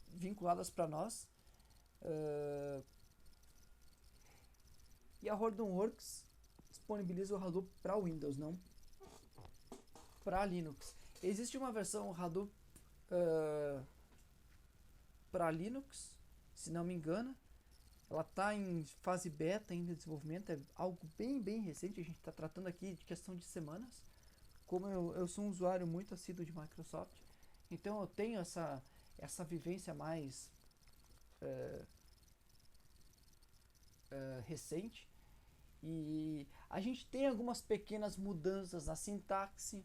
vinculadas para nós. E a Hortonworks disponibiliza o Hadoop para Windows, não para Linux. Existe uma versão Hadoop para Linux, se não me engano. Ela está em fase beta ainda de desenvolvimento, é algo bem recente, a gente está tratando aqui de questão de semanas. Como eu sou um usuário muito assíduo de Microsoft, então eu tenho essa vivência mais recente, e a gente tem algumas pequenas mudanças na sintaxe,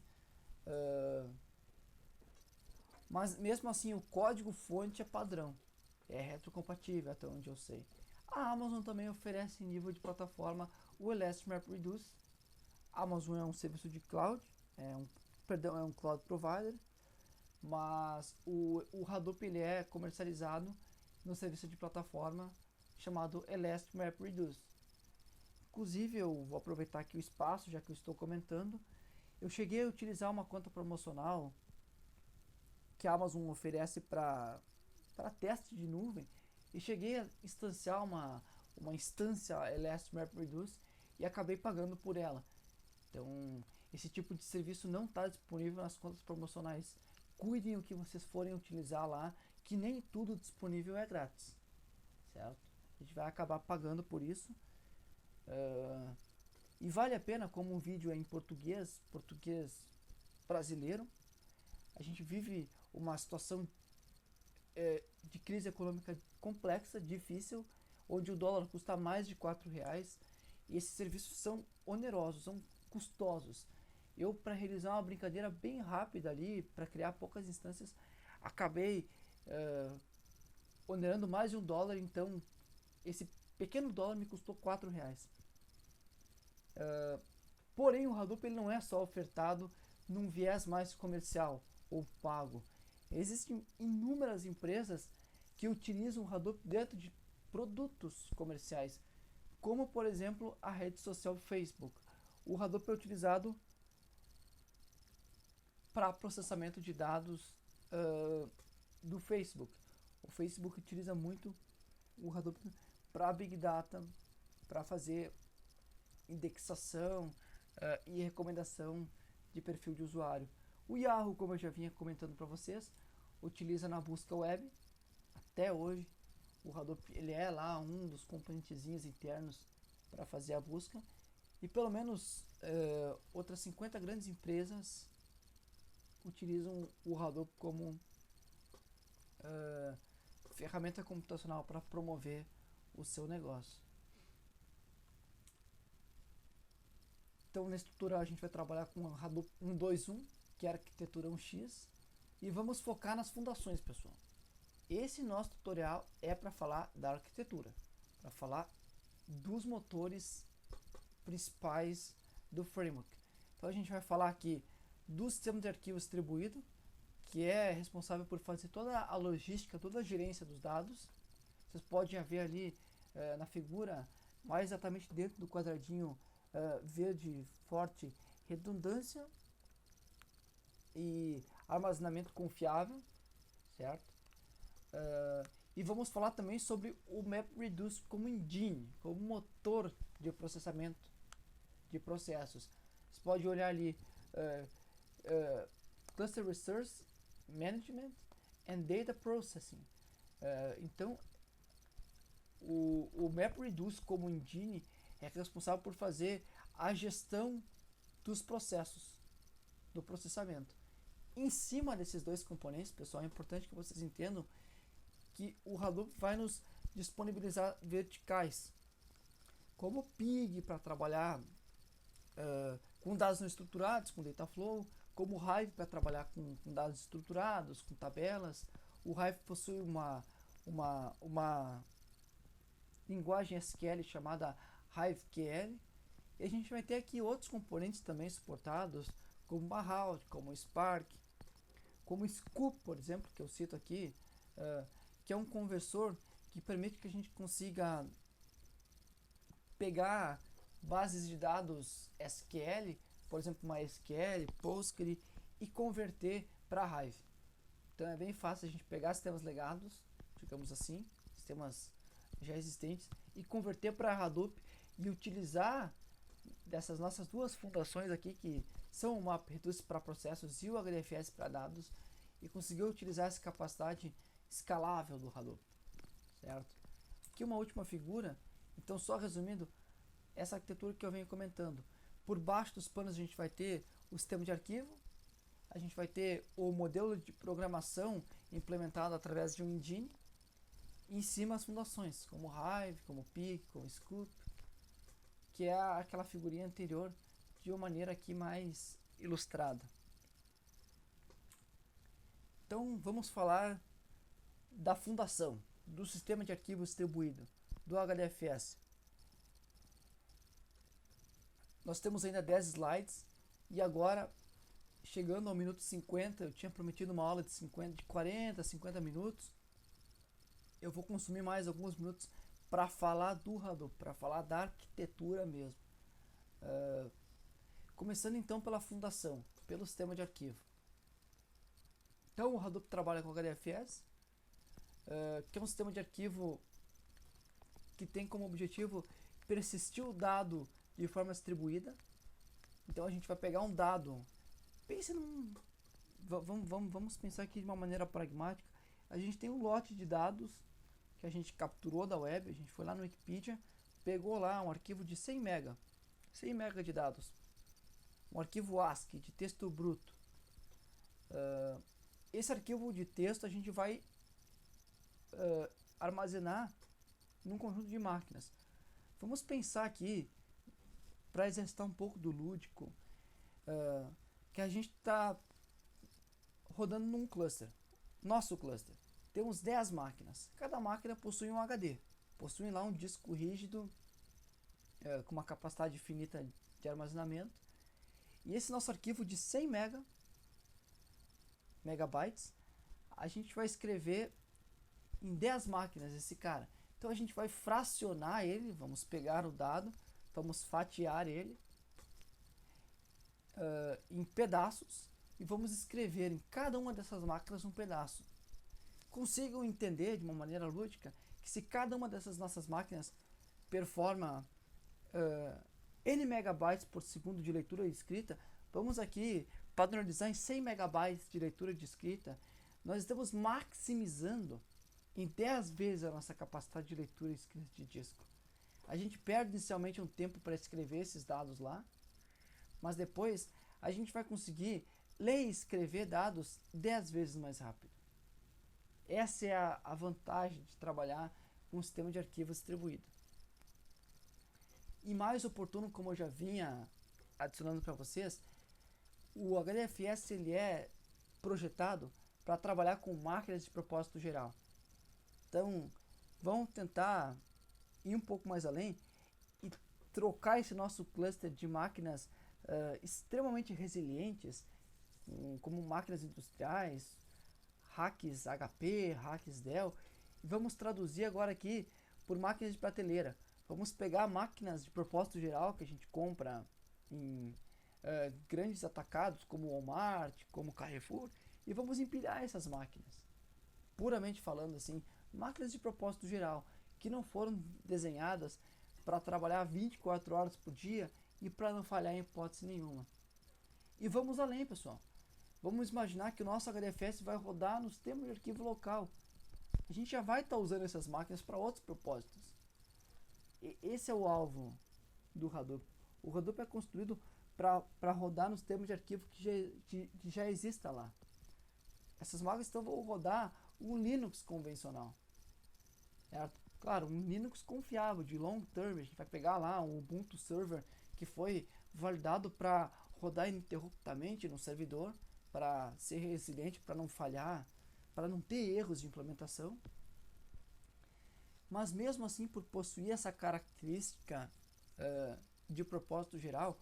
mas mesmo assim o código fonte é padrão, é retrocompatível até onde eu sei. A Amazon também oferece em nível de plataforma o Elastic MapReduce. A Amazon é um serviço de cloud, é um cloud provider, mas o Hadoop ele é comercializado no serviço de plataforma chamado Elastic MapReduce. Inclusive, eu vou aproveitar aqui o espaço, já que eu estou comentando. Eu cheguei a utilizar uma conta promocional que a Amazon oferece para teste de nuvem, e cheguei a instanciar uma instância Elastic MapReduce e acabei pagando por ela. Então, esse tipo de serviço não está disponível nas contas promocionais. Cuidem o que vocês forem utilizar lá, que nem tudo disponível é grátis, certo? A gente vai acabar pagando por isso. E vale a pena, como o vídeo é em português brasileiro. A gente vive uma situação de crise econômica complexa, difícil, onde o dólar custa mais de R$4, e esses serviços são onerosos, são custosos. Eu, para realizar uma brincadeira bem rápida ali, para criar poucas instâncias, acabei onerando mais de $1, então esse pequeno dólar me custou R$4. Porém, o Hadoop ele não é só ofertado num viés mais comercial ou pago. Existem inúmeras empresas que utilizam o Hadoop dentro de produtos comerciais, como por exemplo a rede social Facebook. O Hadoop é utilizado para processamento de dados do Facebook. O Facebook utiliza muito o Hadoop para Big Data, para fazer indexação e recomendação de perfil de usuário. O Yahoo, como eu já vinha comentando para vocês, utiliza na busca web. Até hoje, o Hadoop ele é lá um dos componentezinhos internos para fazer a busca. E pelo menos outras 50 grandes empresas utilizam o Hadoop como ferramenta computacional para promover o seu negócio. Então, nesse tutorial a gente vai trabalhar com o Hadoop 1.2.1, que é a arquitetura 1x, e vamos focar nas fundações, pessoal. Esse nosso tutorial é para falar da arquitetura, para falar dos motores principais do framework. Então a gente vai falar aqui do sistema de arquivos distribuído, que é responsável por fazer toda a logística, toda a gerência dos dados. Vocês podem ver ali na figura, mais exatamente dentro do quadradinho verde forte, redundância e armazenamento confiável, certo? E vamos falar também sobre o MapReduce como engine, como motor de processamento de processos. Você pode olhar ali Cluster Resource Management and Data Processing. Então, o MapReduce como engine é responsável por fazer a gestão dos processos, do processamento. Em cima desses dois componentes, pessoal, é importante que vocês entendam que o Hadoop vai nos disponibilizar verticais. como Pig para trabalhar com dados não estruturados, com Dataflow, como o Hive para trabalhar com dados estruturados, com tabelas. O Hive possui uma linguagem SQL chamada HiveQL. E a gente vai ter aqui outros componentes também suportados, como Mahout, como Spark, como Scoop, por exemplo, que eu cito aqui, que é um conversor que permite que a gente consiga pegar bases de dados SQL, por exemplo, MySQL, Postgre, e converter para Hive. Então é bem fácil a gente pegar sistemas legados, digamos assim, sistemas já existentes, e converter para Hadoop e utilizar dessas nossas duas fundações aqui, que são o MapReduce para processos e o HDFS para dados, e conseguir utilizar essa capacidade escalável do Hadoop, certo? Aqui uma última figura, então só resumindo, essa arquitetura que eu venho comentando. Por baixo dos panos a gente vai ter o sistema de arquivo, a gente vai ter o modelo de programação implementado através de um engine, e em cima as fundações, como Hive, como Pig, como Scoop, que é aquela figurinha anterior, de uma maneira aqui mais ilustrada. Então vamos falar da fundação, do sistema de arquivo distribuído, do HDFS. Nós temos ainda 10 slides e agora, chegando ao minuto 50, eu tinha prometido uma aula de 40 a 50 minutos. Eu vou consumir mais alguns minutos para falar do Hadoop, para falar da arquitetura mesmo. Começando então pela fundação, pelo sistema de arquivo. Então o Hadoop trabalha com HDFS, que é um sistema de arquivo que tem como objetivo persistir o dado de forma distribuída. Então a gente vai pegar um dado, vamos pensar aqui de uma maneira pragmática. A gente tem um lote de dados que a gente capturou da web, a gente foi lá no Wikipedia, pegou lá um arquivo de 100 MB de dados, um arquivo ASCII de texto bruto. Esse arquivo de texto a gente vai armazenar num conjunto de máquinas. Vamos pensar aqui, para exercitar um pouco do lúdico, que a gente está rodando num cluster, nosso cluster. Temos 10 máquinas, cada máquina possui um HD, possui lá um disco rígido com uma capacidade infinita de armazenamento, e esse nosso arquivo de 100 megabytes, a gente vai escrever em 10 máquinas esse cara. Então a gente vai fracionar ele, vamos pegar o dado, vamos fatiar ele em pedaços e vamos escrever em cada uma dessas máquinas um pedaço. Consigam entender de uma maneira lúdica que se cada uma dessas nossas máquinas performa N megabytes por segundo de leitura e escrita, vamos aqui padronizar em 100 megabytes de leitura e de escrita. Nós estamos maximizando em 10 vezes a nossa capacidade de leitura e escrita de disco. A gente perde inicialmente um tempo para escrever esses dados lá, mas depois a gente vai conseguir ler e escrever dados 10 vezes mais rápido. Essa é a vantagem de trabalhar com um sistema de arquivo distribuído. E mais oportuno, como eu já vinha adicionando para vocês, o HDFS ele é projetado para trabalhar com máquinas de propósito geral. Então, vamos tentar ir um pouco mais além e trocar esse nosso cluster de máquinas extremamente resilientes, como máquinas industriais, racks HP, racks Dell, e vamos traduzir agora aqui por máquinas de prateleira. Vamos pegar máquinas de propósito geral que a gente compra em grandes atacados como Walmart, como Carrefour, e vamos empilhar essas máquinas. Puramente falando assim, máquinas de propósito geral, que não foram desenhadas para trabalhar 24 horas por dia e para não falhar em hipótese nenhuma. E vamos além, pessoal. Vamos imaginar que o nosso HDFS vai rodar no sistema de arquivo local. A gente já vai estar usando essas máquinas para outros propósitos. E esse é o alvo do Hadoop. O Hadoop é construído para rodar no sistema de arquivo que já exista lá. Essas máquinas então vão rodar um Linux convencional, certo? Claro, um Linux confiável, de long term. A gente vai pegar lá um Ubuntu Server que foi validado para rodar ininterruptamente no servidor, para ser resiliente, para não falhar, para não ter erros de implementação. Mas mesmo assim, por possuir essa característica de propósito geral,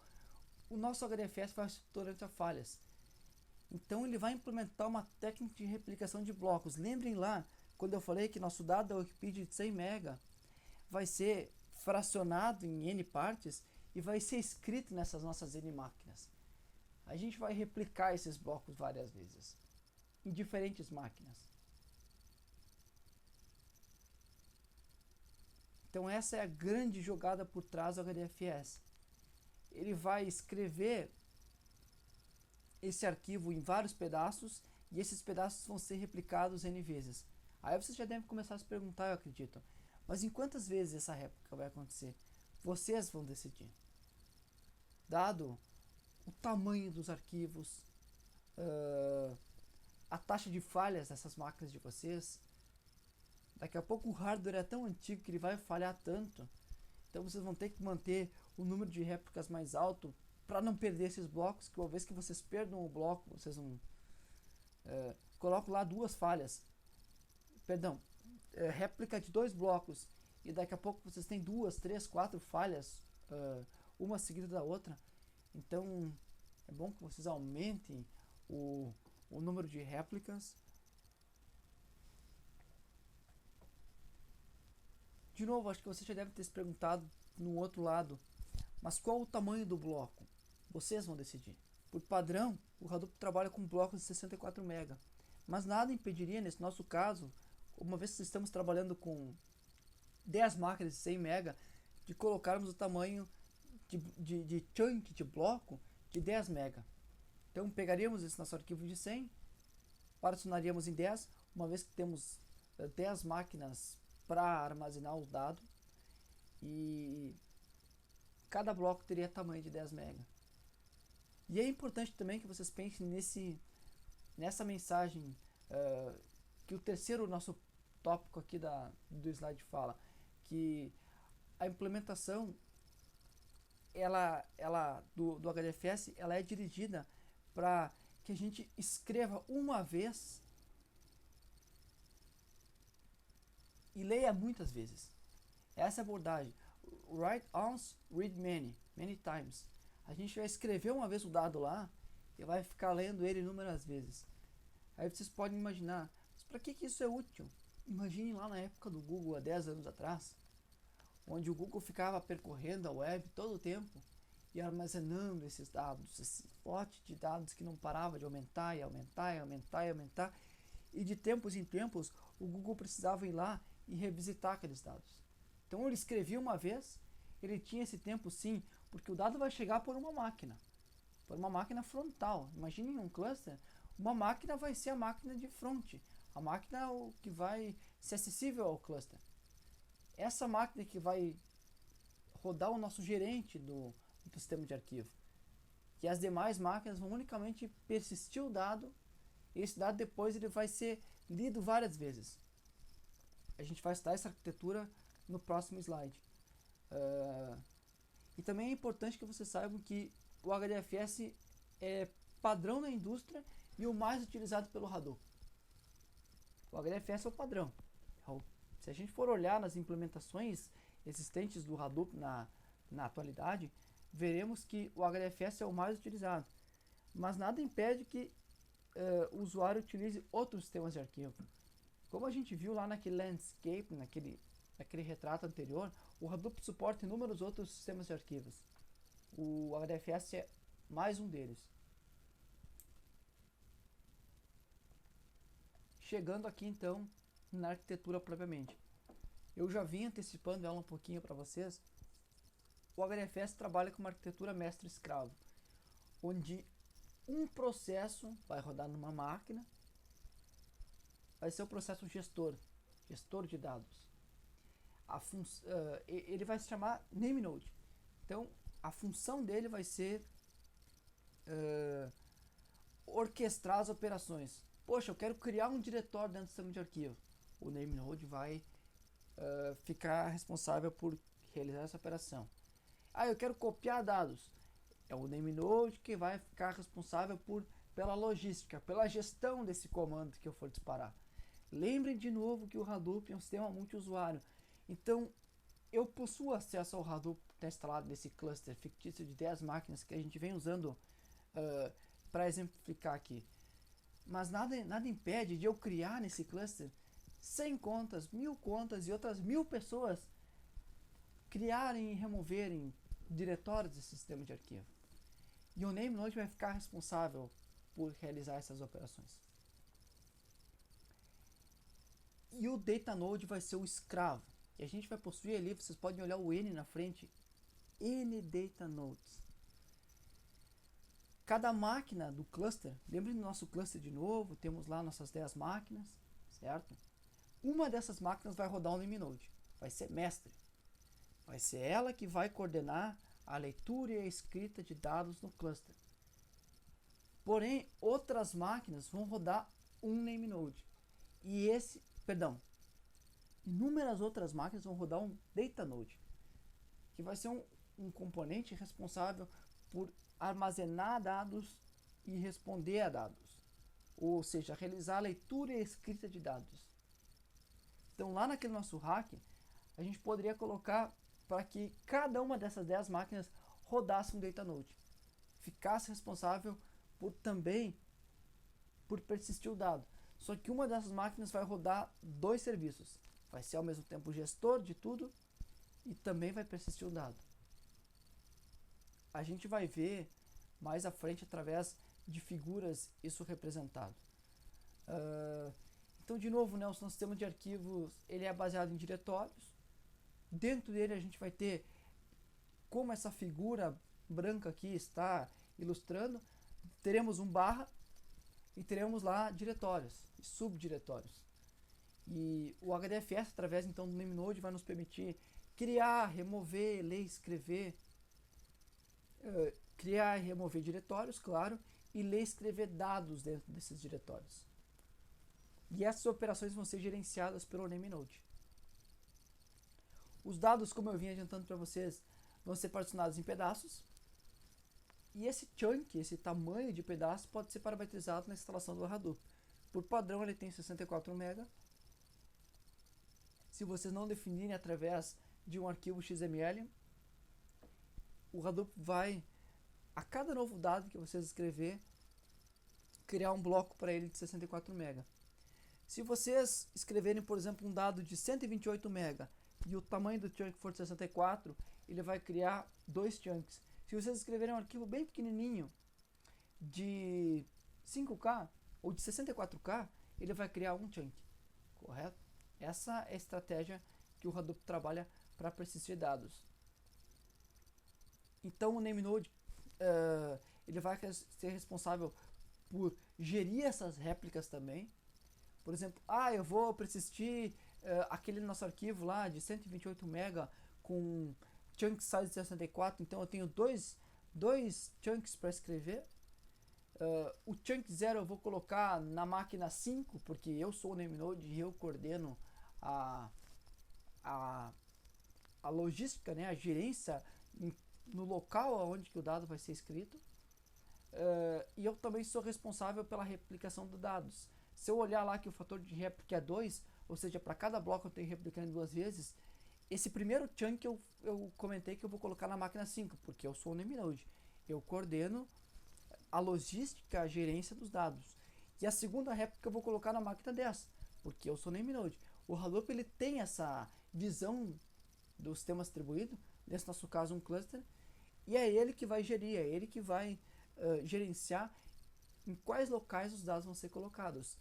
o nosso HDFS vai ser tolerante a falhas. Então ele vai implementar uma técnica de replicação de blocos. Lembrem lá, quando eu falei que nosso dado da Wikipedia de 100 MB vai ser fracionado em N partes e vai ser escrito nessas nossas N máquinas. A gente vai replicar esses blocos várias vezes, em diferentes máquinas. Então essa é a grande jogada por trás do HDFS. Ele vai escrever esse arquivo em vários pedaços e esses pedaços vão ser replicados N vezes. Aí vocês já devem começar a se perguntar, eu acredito, mas em quantas vezes essa réplica vai acontecer? Vocês vão decidir. Dado o tamanho dos arquivos, a taxa de falhas dessas máquinas de vocês, daqui a pouco o hardware é tão antigo que ele vai falhar tanto, então vocês vão ter que manter o número de réplicas mais alto para não perder esses blocos, que uma vez que vocês perdam o bloco, vocês não colocam lá duas falhas, réplica de 2 blocos, e daqui a pouco vocês têm 2, 3, 4 falhas, uma seguida da outra. Então é bom que vocês aumentem o número de réplicas. De novo, acho que você já deve ter se perguntado no outro lado, mas qual o tamanho do bloco? Vocês vão decidir. Por padrão, o Hadoop trabalha com blocos de 64 MB, mas nada impediria, nesse nosso caso, uma vez que estamos trabalhando com 10 máquinas de 100 MB, de colocarmos o tamanho de chunk, de bloco, de 10 MB. Então pegaríamos esse nosso arquivo de 100, particionaríamos em 10, uma vez que temos 10 máquinas para armazenar o dado, e cada bloco teria tamanho de 10 MB. E é importante também que vocês pensem nessa mensagem que o terceiro nosso tópico aqui do slide fala, que a implementação do HDFS ela é dirigida para que a gente escreva uma vez e leia muitas vezes. Essa é a abordagem. Write once, read many times. A gente vai escrever uma vez o dado lá e vai ficar lendo ele inúmeras vezes. Aí vocês podem imaginar, mas para que isso é útil? Imagine lá na época do Google, há 10 anos atrás, onde o Google ficava percorrendo a web todo o tempo e armazenando esses dados, esse lote de dados que não parava de aumentar e aumentar e aumentar e aumentar, e de tempos em tempos o Google precisava ir lá e revisitar aqueles dados. Então ele escrevia uma vez, ele tinha esse tempo sim, porque o dado vai chegar por uma máquina frontal. Imagine um cluster, uma máquina vai ser a máquina de front, a máquina que vai ser acessível ao cluster. Essa máquina que vai rodar o nosso gerente do sistema de arquivo. E as demais máquinas vão unicamente persistir o dado, e esse dado depois ele vai ser lido várias vezes. A gente vai estudar essa arquitetura no próximo slide. E também é importante que vocês saibam que o HDFS é padrão na indústria e o mais utilizado pelo Hadoop. O HDFS é o padrão. Se a gente for olhar nas implementações existentes do Hadoop na atualidade, veremos que o HDFS é o mais utilizado. Mas nada impede que o usuário utilize outros sistemas de arquivo. Como a gente viu lá naquele landscape, naquele retrato anterior, o Hadoop suporta inúmeros outros sistemas de arquivos. O HDFS é mais um deles. Chegando aqui então na arquitetura propriamente. Eu já vim antecipando ela um pouquinho para vocês. O HDFS trabalha com uma arquitetura mestre-escravo, onde um processo vai rodar numa máquina, vai ser o processo gestor de dados. Ele vai se chamar NameNode. Então, a função dele vai ser orquestrar as operações. Poxa, eu quero criar um diretório dentro do sistema de arquivo. O NameNode vai ficar responsável por realizar essa operação. Eu quero copiar dados. É o NameNode que vai ficar responsável pela logística, pela gestão desse comando que eu for disparar. Lembrem de novo que o Hadoop é um sistema multiusuário. Então, eu possuo acesso ao Hadoop que está instalado nesse cluster fictício de 10 máquinas que a gente vem usando para exemplificar aqui. Mas nada impede de eu criar nesse cluster 100 contas, 1000 contas e outras 1000 pessoas criarem e removerem diretórios desse sistema de arquivo. E o NameNode vai ficar responsável por realizar essas operações. E o DataNode vai ser o escravo. E a gente vai possuir ali, vocês podem olhar o N na frente, N DataNodes. Cada máquina do cluster, lembrem do nosso cluster de novo, temos lá nossas 10 máquinas, certo? Uma dessas máquinas vai rodar um NameNode, vai ser mestre. Vai ser ela que vai coordenar a leitura e a escrita de dados no cluster. Porém, outras máquinas vão rodar um NameNode. Inúmeras outras máquinas vão rodar um DataNode, que vai ser um componente responsável por armazenar dados e responder a dados. Ou seja, realizar a leitura e a escrita de dados. Então, lá naquele nosso hack, a gente poderia colocar para que cada uma dessas 10 máquinas rodasse um DataNode. Ficasse responsável por persistir o dado. Só que uma dessas máquinas vai rodar 2 serviços. Vai ser ao mesmo tempo o gestor de tudo e também vai persistir o dado. A gente vai ver mais à frente através de figuras isso representado. Então, de novo, o nosso sistema de arquivos ele é baseado em diretórios. Dentro dele a gente vai ter, como essa figura branca aqui está ilustrando, teremos um barra e teremos lá diretórios e subdiretórios. E o HDFS, através então do NameNode, vai nos permitir criar, remover, ler, escrever, criar e remover diretórios, claro, e ler e escrever dados dentro desses diretórios. E essas operações vão ser gerenciadas pelo NameNode. Os dados, como eu vim adiantando para vocês, vão ser particionados em pedaços. E esse chunk, esse tamanho de pedaço, pode ser parametrizado na instalação do Hadoop. Por padrão, ele tem 64 MB. Se vocês não definirem através de um arquivo XML, o Hadoop vai, a cada novo dado que vocês escrever, criar um bloco para ele de 64 MB. Se vocês escreverem, por exemplo, um dado de 128 MB e o tamanho do chunk for de 64, ele vai criar 2 chunks. Se vocês escreverem um arquivo bem pequenininho de 5K ou de 64K, ele vai criar um chunk, correto? Essa é a estratégia que o Hadoop trabalha para persistir dados. Então o NameNode ele vai ser responsável por gerir essas réplicas também. Por exemplo, eu vou persistir aquele nosso arquivo lá de 128 MB com chunk size 64, então eu tenho dois chunks para escrever. O chunk 0 eu vou colocar na máquina 5, porque eu sou o NameNode e eu coordeno a logística, né, a gerência no local onde que o dado vai ser escrito. E eu também sou responsável pela replicação dos dados. Se eu olhar lá que o fator de réplica é 2, ou seja, para cada bloco eu tenho replicando 2 vezes, esse primeiro chunk eu comentei que eu vou colocar na máquina 5, porque eu sou o NameNode. Eu coordeno a logística, a gerência dos dados. E a segunda réplica eu vou colocar na máquina 10, porque eu sou o NameNode. O Hadoop ele tem essa visão do sistema distribuído, nesse nosso caso um cluster, e é ele que vai gerir, é ele que vai gerenciar em quais locais os dados vão ser colocados.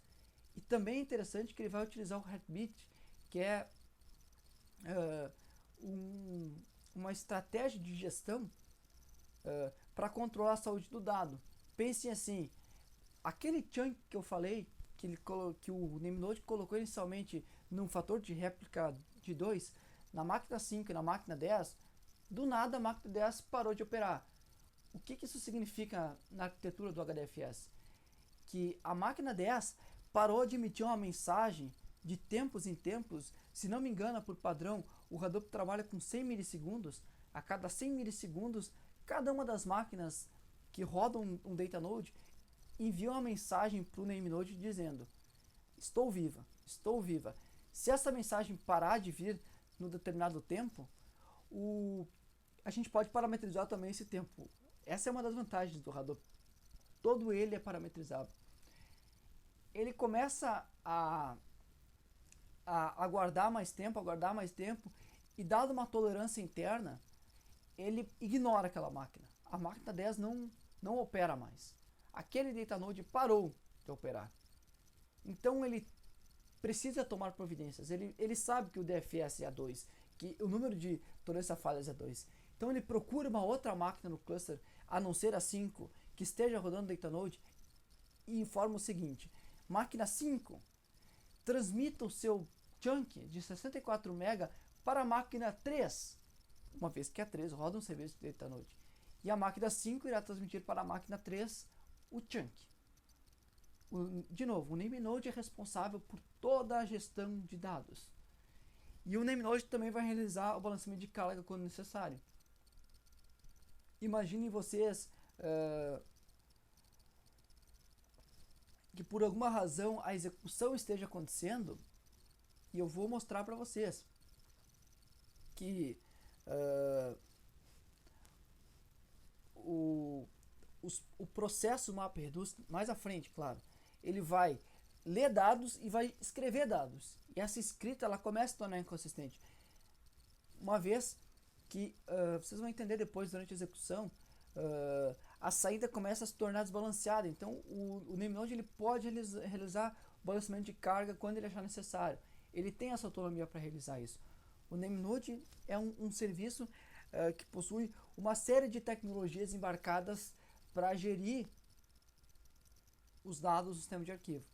E também é interessante que ele vai utilizar o Heartbeat, que é uma estratégia de gestão para controlar a saúde do dado. Pensem assim, aquele chunk que eu falei, que o NameNode colocou inicialmente num fator de réplica de 2, na máquina 5 e na máquina 10, do nada a máquina 10 parou de operar. O que isso significa na arquitetura do HDFS? Que a máquina 10 parou de emitir uma mensagem de tempos em tempos, se não me engano, por padrão, o Hadoop trabalha com 100 milissegundos. A cada 100 milissegundos, cada uma das máquinas que rodam um data node envia uma mensagem para o namenode dizendo: estou viva, estou viva. Se essa mensagem parar de vir no determinado tempo, a gente pode parametrizar também esse tempo. Essa é uma das vantagens do Hadoop. Todo ele é parametrizável. Ele começa a aguardar mais tempo, e dado uma tolerância interna, ele ignora aquela máquina. A máquina 10 não opera mais. Aquele data node parou de operar. Então ele precisa tomar providências. Ele sabe que o DFS é 2, que o número de tolerância a falhas é 2. Então ele procura uma outra máquina no cluster, a não ser a 5, que esteja rodando o data node, e informa o seguinte: máquina 5, transmita o seu chunk de 64 MB para a máquina 3, uma vez que a 3 roda um serviço de data node. E a máquina 5 irá transmitir para a máquina 3 o chunk. De novo, o namenode é responsável por toda a gestão de dados. E o namenode também vai realizar o balanceamento de carga quando necessário. Imaginem vocês que por alguma razão a execução esteja acontecendo, e eu vou mostrar para vocês que o processo MapReduce, mais à frente, claro, ele vai ler dados e vai escrever dados. E essa escrita ela começa a se tornar inconsistente. Uma vez que vocês vão entender depois durante a execução, a saída começa a se tornar desbalanceada. Então o namenode ele pode realizar o balanceamento de carga quando ele achar necessário. Ele tem essa autonomia para realizar isso. O namenode é um serviço que possui uma série de tecnologias embarcadas para gerir os dados do sistema de arquivo.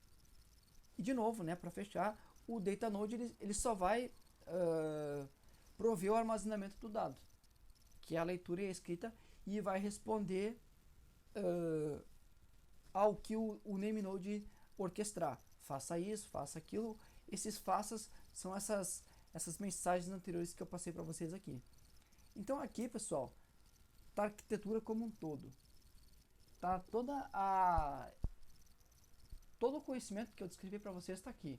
E de novo, né, para fechar, o data node ele só vai prover o armazenamento do dado, que é a leitura e a escrita, e vai responder ao que o namenode orquestrar. Faça isso, faça aquilo. Esses faças são essas mensagens anteriores que eu passei para vocês aqui. Então aqui, pessoal, tá a arquitetura como um todo. Tá todo o conhecimento que eu descrevi para vocês está aqui.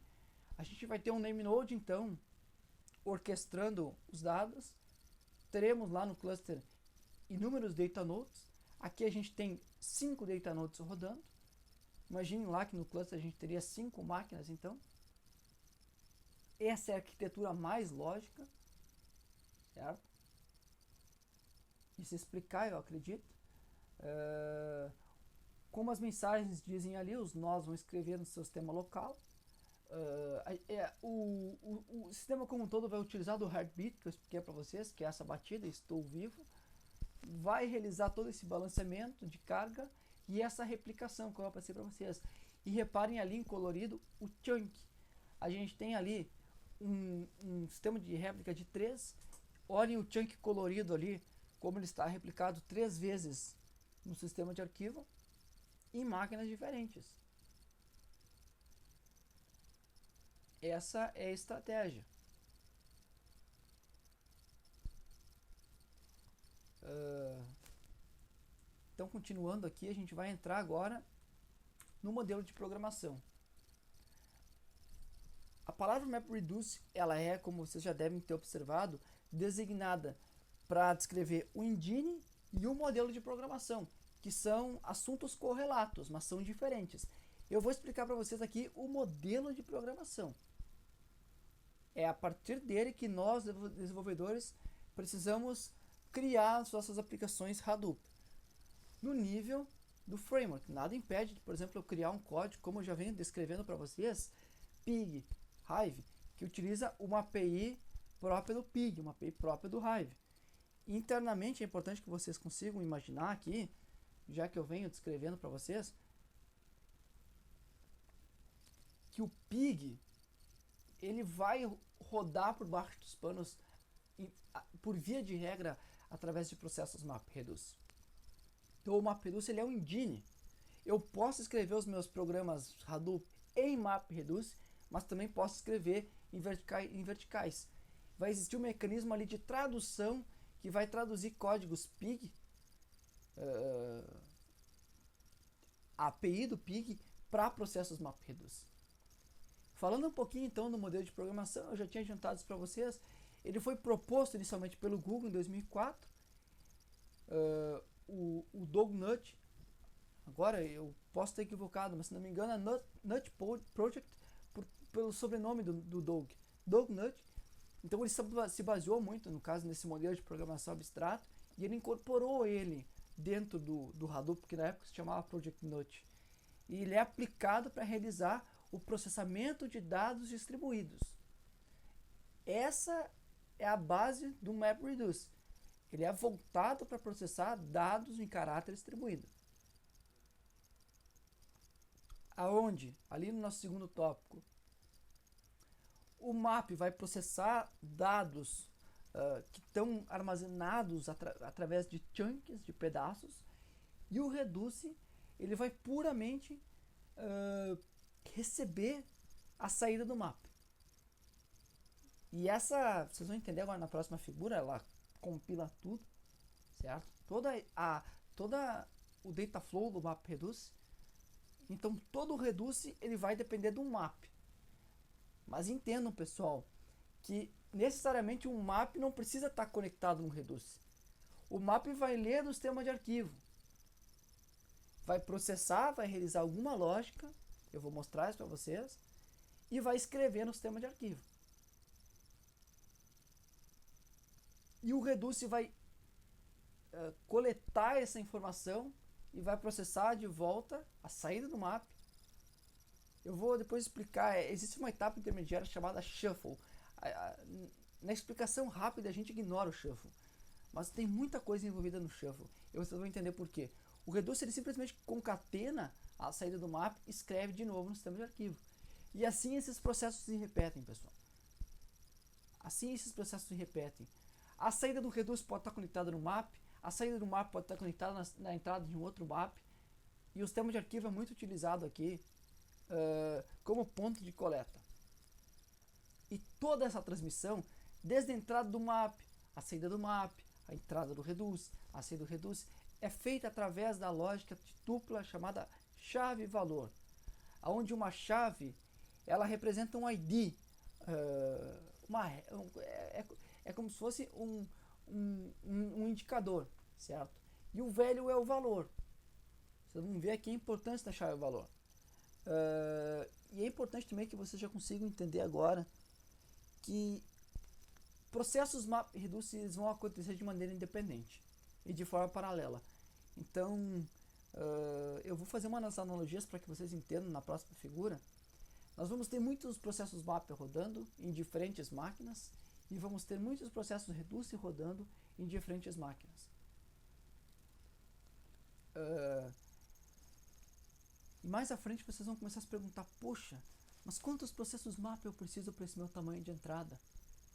A gente vai ter um namenode, então, orquestrando os dados. Teremos lá no cluster inúmeros data nodes. Aqui a gente tem 5 data nodes rodando. Imaginem lá que no cluster a gente teria 5 máquinas, então. Essa é a arquitetura mais lógica, certo? De se explicar, eu acredito. Como as mensagens dizem ali, os nós vão escrever no seu sistema local. O sistema como um todo vai utilizar do heartbeat, que eu expliquei para vocês, que é essa batida, estou vivo. Vai realizar todo esse balanceamento de carga e essa replicação, como eu passei para vocês. E reparem ali em colorido o chunk. A gente tem ali um sistema de réplica de 3. Olhem o chunk colorido ali, como ele está replicado 3 vezes no sistema de arquivo em máquinas diferentes. Essa é a estratégia. Então, continuando aqui, a gente vai entrar agora no modelo de programação. A palavra MapReduce, ela é, como vocês já devem ter observado, designada para descrever o engine e o modelo de programação, que são assuntos correlatos, mas são diferentes. Eu vou explicar para vocês aqui o modelo de programação. É a partir dele que nós, desenvolvedores, precisamos criar as nossas aplicações Hadoop. No nível do framework, nada impede, por exemplo, eu criar um código, como eu já venho descrevendo para vocês, Pig, Hive, que utiliza uma API própria do Pig, uma API própria do Hive. Internamente é importante que vocês consigam imaginar aqui, já que eu venho descrevendo para vocês, que o Pig ele vai rodar por baixo dos panos por via de regra através de processos MapReduce. Então o MapReduce ele é um engine. Eu posso escrever os meus programas Hadoop em MapReduce, mas também posso escrever em verticais. Vai existir um mecanismo ali de tradução que vai traduzir códigos PIG, a API do PIG, para processos MapReduce. Falando um pouquinho então do modelo de programação, eu já tinha adiantado isso para vocês. Ele foi proposto inicialmente pelo Google em 2004. O Doug Nutt, agora eu posso estar equivocado, mas se não me engano é Nutt Project, pelo sobrenome do Doug Nutt. Então ele se baseou muito, no caso, nesse modelo de programação abstrato, e ele incorporou ele dentro do Hadoop, que na época se chamava Project Nut. E ele é aplicado para realizar o processamento de dados distribuídos. Essa é a base do MapReduce. Ele é voltado para processar dados em caráter distribuído. Aonde? Ali no nosso segundo tópico. O map vai processar dados que estão armazenados através de chunks, de pedaços, e o reduce ele vai puramente receber a saída do map. E essa, vocês vão entender agora na próxima figura, ela compila tudo, certo? Toda o data flow do MapReduce. Então todo o reduce ele vai depender de um map. Mas entendam, pessoal, que necessariamente um map não precisa estar conectado no reduce. O map vai ler do sistema de arquivo, vai processar, vai realizar alguma lógica, eu vou mostrar isso para vocês, e vai escrever no sistema de arquivo. E o reduce vai coletar essa informação e vai processar de volta a saída do map. Eu vou depois explicar, existe uma etapa intermediária chamada shuffle. Na explicação rápida a gente ignora o shuffle, mas tem muita coisa envolvida no shuffle, e vocês vão entender por quê. O reduce ele simplesmente concatena a saída do map e escreve de novo no sistema de arquivo. E assim esses processos se repetem, pessoal. Assim esses processos se repetem. A saída do reduce pode estar conectada no map, a saída do map pode estar conectada na entrada de um outro map, e o sistema de arquivo é muito utilizado aqui como ponto de coleta. E toda essa transmissão, desde a entrada do map, a saída do map, a entrada do reduce, a saída do reduce, é feita através da lógica de tupla chamada chave-valor, onde uma chave ela representa um ID, é como se fosse um indicador, certo? E o value é o valor. Vocês vão ver aqui a importância da chave-valor. E é importante também que vocês já consigam entender agora que processos MapReduce eles vão acontecer de maneira independente e de forma paralela. Então, eu vou fazer umas analogias para que vocês entendam na próxima figura. Nós vamos ter muitos processos map rodando em diferentes máquinas e vamos ter muitos processos reduce rodando em diferentes máquinas. E mais à frente vocês vão começar a se perguntar, poxa, mas quantos processos map eu preciso para esse meu tamanho de entrada?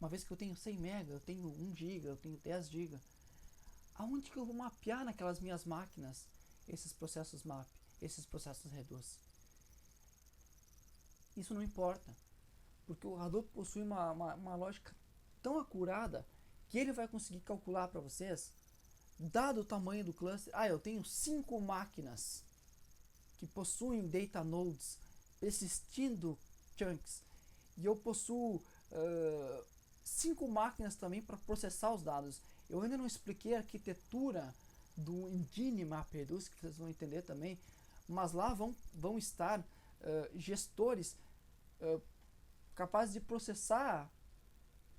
Uma vez que eu tenho 100 MB, eu tenho 1 GB, eu tenho 10 GB. Aonde que eu vou mapear naquelas minhas máquinas esses processos map, esses processos reduce? Isso não importa, porque o Hadoop possui uma lógica tão acurada que ele vai conseguir calcular para vocês, dado o tamanho do cluster. Eu tenho 5 máquinas que possuem data nodes persistindo chunks, e eu possuo 5 máquinas também para processar os dados. Eu ainda não expliquei a arquitetura do engine MapReduce, que vocês vão entender também, mas lá vão estar gestores capazes de processar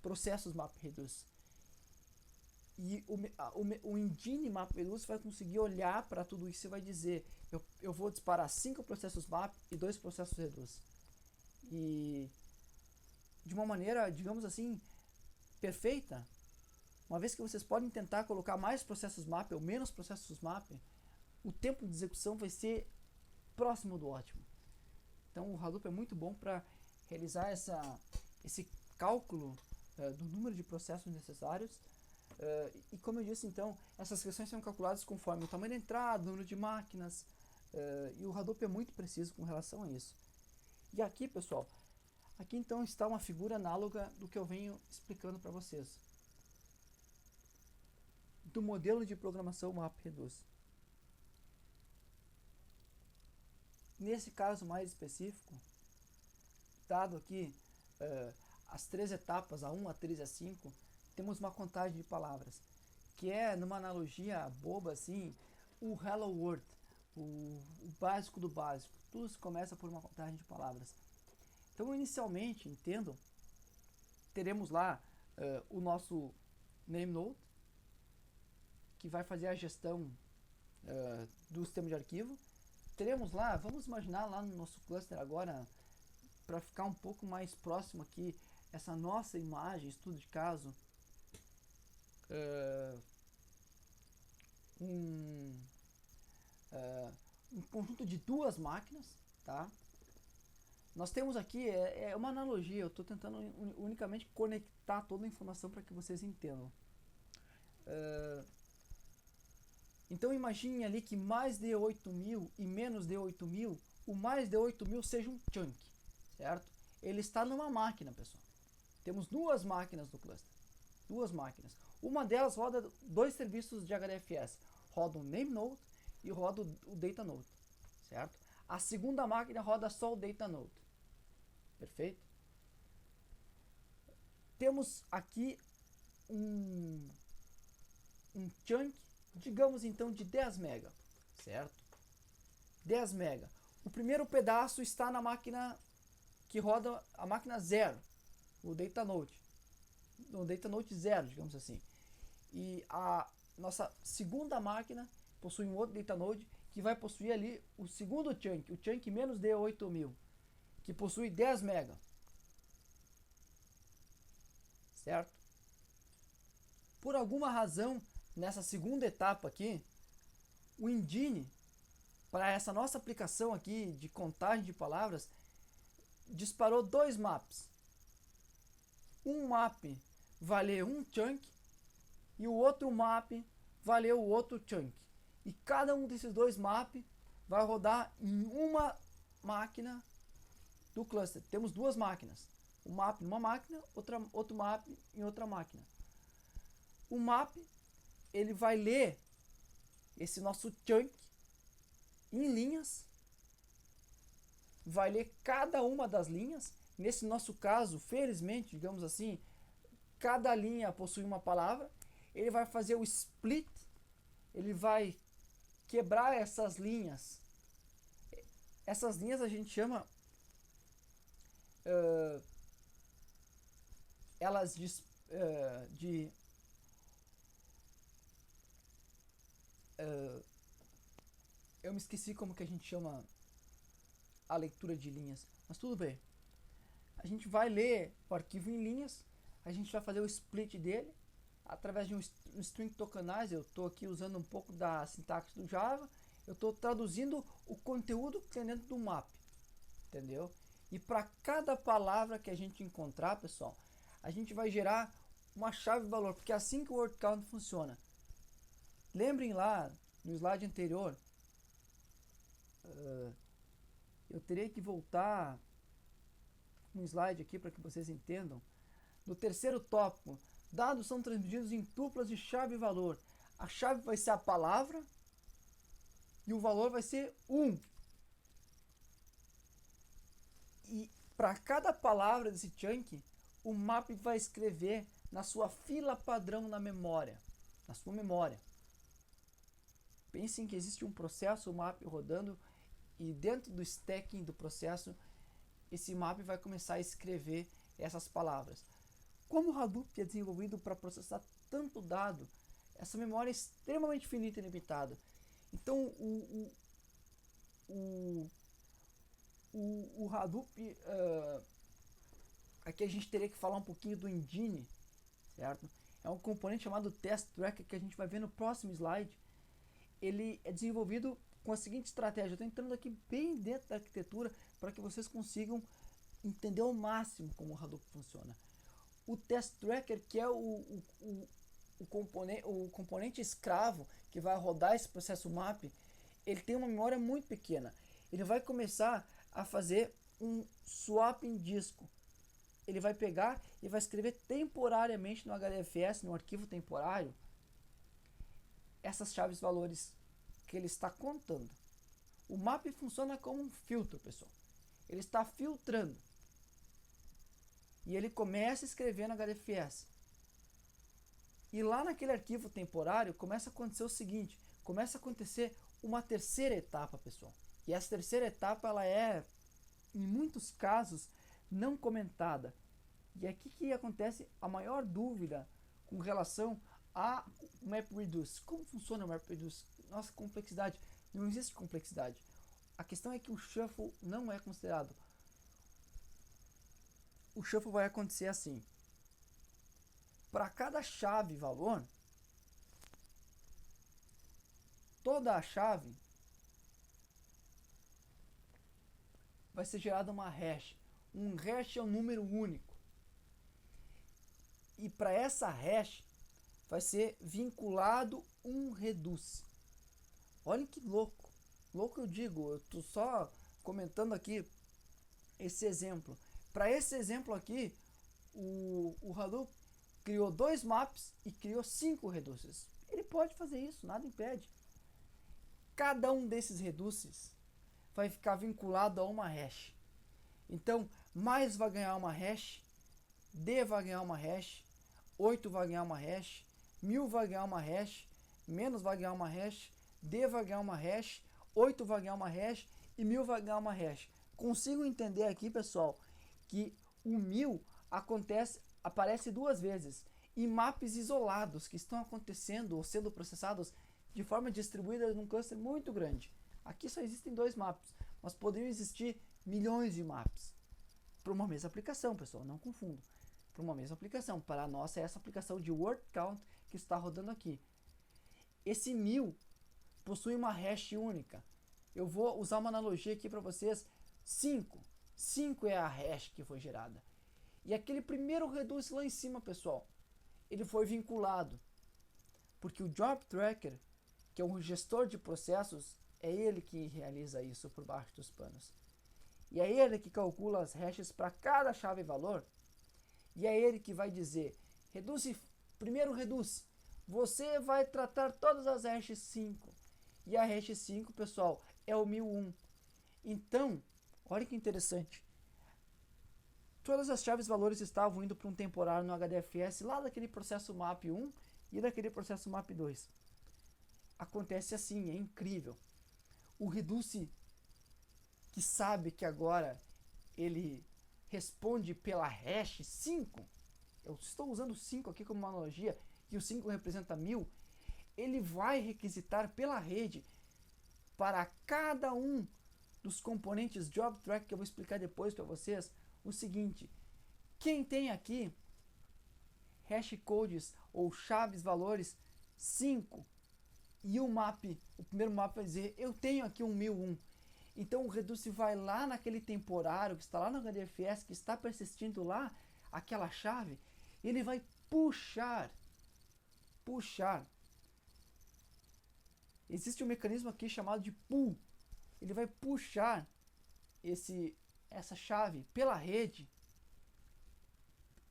processos MapReduce. E o engine MapReduce vai conseguir olhar para tudo isso e vai dizer, eu vou disparar 5 processos map e 2 processos reduce. E de uma maneira, digamos assim, perfeita, uma vez que vocês podem tentar colocar mais processos map ou menos processos map, o tempo de execução vai ser próximo do ótimo. Então o Hadoop é muito bom para realizar esse cálculo do número de processos necessários. E como eu disse, então, essas questões são calculadas conforme o tamanho da entrada, o número de máquinas, e o Hadoop é muito preciso com relação a isso. E aqui, pessoal, Aqui então está uma figura análoga do que eu venho explicando para vocês, do modelo de programação MapReduce. Nesse caso mais específico, dado aqui as 3 etapas, a 1, a 3 e a 5, temos uma contagem de palavras, que é, numa analogia boba assim, o Hello World, o básico do básico. Tudo se começa por uma contagem de palavras. Então, inicialmente, entendo, teremos lá o nosso NameNode, que vai fazer a gestão do sistema de arquivo. Teremos lá, vamos imaginar lá no nosso cluster agora, para ficar um pouco mais próximo aqui, essa nossa imagem, estudo de caso, um conjunto de 2 máquinas, tá? Nós temos aqui, é uma analogia, eu estou tentando unicamente conectar toda a informação para que vocês entendam. Então imagine ali que mais de 8.000 e menos de 8.000, o mais de 8.000 seja um chunk, certo? Ele está numa máquina, pessoal. Temos 2 máquinas no cluster, 2 máquinas. Uma delas roda 2 serviços de HDFS, roda o NameNode e roda o DataNode, certo? A segunda máquina roda só o DataNode, perfeito? Temos aqui um chunk, digamos então de 10 MB, certo? 10 MB. O primeiro pedaço está na máquina que roda a máquina 0, o DataNode, no DataNode 0, digamos assim. E a nossa segunda máquina possui um outro DataNode que vai possuir ali o segundo chunk, o chunk menos de 8.000, que possui 10 MB, certo? Por alguma razão, nessa segunda etapa aqui, o engine, para essa nossa aplicação aqui de contagem de palavras, disparou 2 maps. Um map valeu um chunk e o outro map valeu o outro chunk. E cada um desses 2 maps vai rodar em uma máquina do cluster. Temos 2 máquinas. Um map numa máquina, outro map em outra máquina. O map, ele vai ler esse nosso chunk em linhas, vai ler cada uma das linhas. Nesse nosso caso, felizmente, digamos assim, cada linha possui uma palavra. Ele vai fazer o split, ele vai quebrar essas linhas. Essas linhas a gente chama elas eu me esqueci como que a gente chama a leitura de linhas, mas tudo bem. A gente vai ler o arquivo em linhas, a gente vai fazer o split dele através de um string tokenizer. Eu estou aqui usando um pouco da sintaxe do Java, eu estou traduzindo o conteúdo que tem dentro do map, entendeu? E para cada palavra que a gente encontrar, pessoal, a gente vai gerar uma chave valor, porque é assim que o word count funciona. Lembrem lá no slide anterior, eu teria que voltar um slide aqui para que vocês entendam. No terceiro tópico, dados são transmitidos em tuplas de chave e valor. A chave vai ser a palavra e o valor vai ser 1. E para cada palavra desse chunk, o map vai escrever na sua fila padrão na memória, na sua memória. Pensem que existe um processo, o map rodando, e dentro do stacking do processo, esse map vai começar a escrever essas palavras. Como o Hadoop é desenvolvido para processar tanto dado, essa memória é extremamente finita e limitada. Então o Hadoop, aqui a gente teria que falar um pouquinho do engine, certo? É um componente chamado test tracker que a gente vai ver no próximo slide. Ele é desenvolvido com a seguinte estratégia. Eu estou entrando aqui bem dentro da arquitetura para que vocês consigam entender ao máximo como o Hadoop funciona. O test tracker, que é o componente escravo que vai rodar esse processo map, ele tem uma memória muito pequena. Ele vai começar a fazer um swap em disco. ele vai pegar e vai escrever temporariamente no HDFS, no arquivo temporário, essas chaves valores que ele está contando. O map funciona como um filtro, pessoal. Ele está filtrando. E ele começa a escrever no HDFS. E lá naquele arquivo temporário começa a acontecer o seguinte, começa a acontecer uma terceira etapa, pessoal. E essa terceira etapa ela é, em muitos casos, não comentada. E é aqui que acontece a maior dúvida com relação a MapReduce. Como funciona o MapReduce? Nossa, complexidade. Não existe complexidade. A questão é que o shuffle não é considerado. O shuffle vai acontecer assim. Para cada chave valor, toda a chave vai ser gerada uma hash. Um hash é um número único. E para essa hash vai ser vinculado um reduce. Olha que louco. Louco eu digo, eu estou só comentando aqui esse exemplo. Para esse exemplo aqui, o Hadoop criou 2 maps e criou 5 reduces. Ele pode fazer isso, nada impede. Cada um desses reduces vai ficar vinculado a uma hash. Então, mais vai ganhar uma hash, D vai ganhar uma hash, 8 vai ganhar uma hash, 1000 vai ganhar uma hash, menos vai ganhar uma hash, D vai ganhar uma hash, 8 vai ganhar uma hash e 1000 vai ganhar uma hash. Consigo entender aqui, pessoal, que o 1000 aparece 2 vezes em maps isolados que estão acontecendo ou sendo processados de forma distribuída num cluster muito grande. Aqui só existem 2 maps, mas poderiam existir milhões de maps para uma mesma aplicação, pessoal, não confundo. Para uma mesma aplicação, para a nossa é essa aplicação de word count que está rodando aqui. Esse 1000 possui uma hash única. Eu vou usar uma analogia aqui para vocês. 5 é a hash que foi gerada. E aquele primeiro reduce lá em cima, pessoal, ele foi vinculado. Porque o Job Tracker, que é um gestor de processos, é ele que realiza isso por baixo dos panos. E é ele que calcula as hashes para cada chave valor. E é ele que vai dizer, primeiro reduce, você vai tratar todas as hashes 5. E a hash 5, pessoal, é o 1001. Então, olha que interessante. Todas as chaves valores estavam indo para um temporário no HDFS lá daquele processo map 1 e daquele processo map 2. Acontece assim, é incrível. O reduce que sabe que agora ele responde pela hash 5, eu estou usando 5 aqui como uma analogia, e o 5 representa 1000, ele vai requisitar pela rede para cada um dos componentes Job Track, que eu vou explicar depois para vocês, o seguinte: quem tem aqui hash codes ou chaves valores 5 e o primeiro map vai dizer eu tenho aqui um 1001. Então o Reduce vai lá naquele temporário que está lá no HDFS, que está persistindo lá aquela chave, e ele vai puxar. Existe um mecanismo aqui chamado de pull. Ele vai puxar essa chave pela rede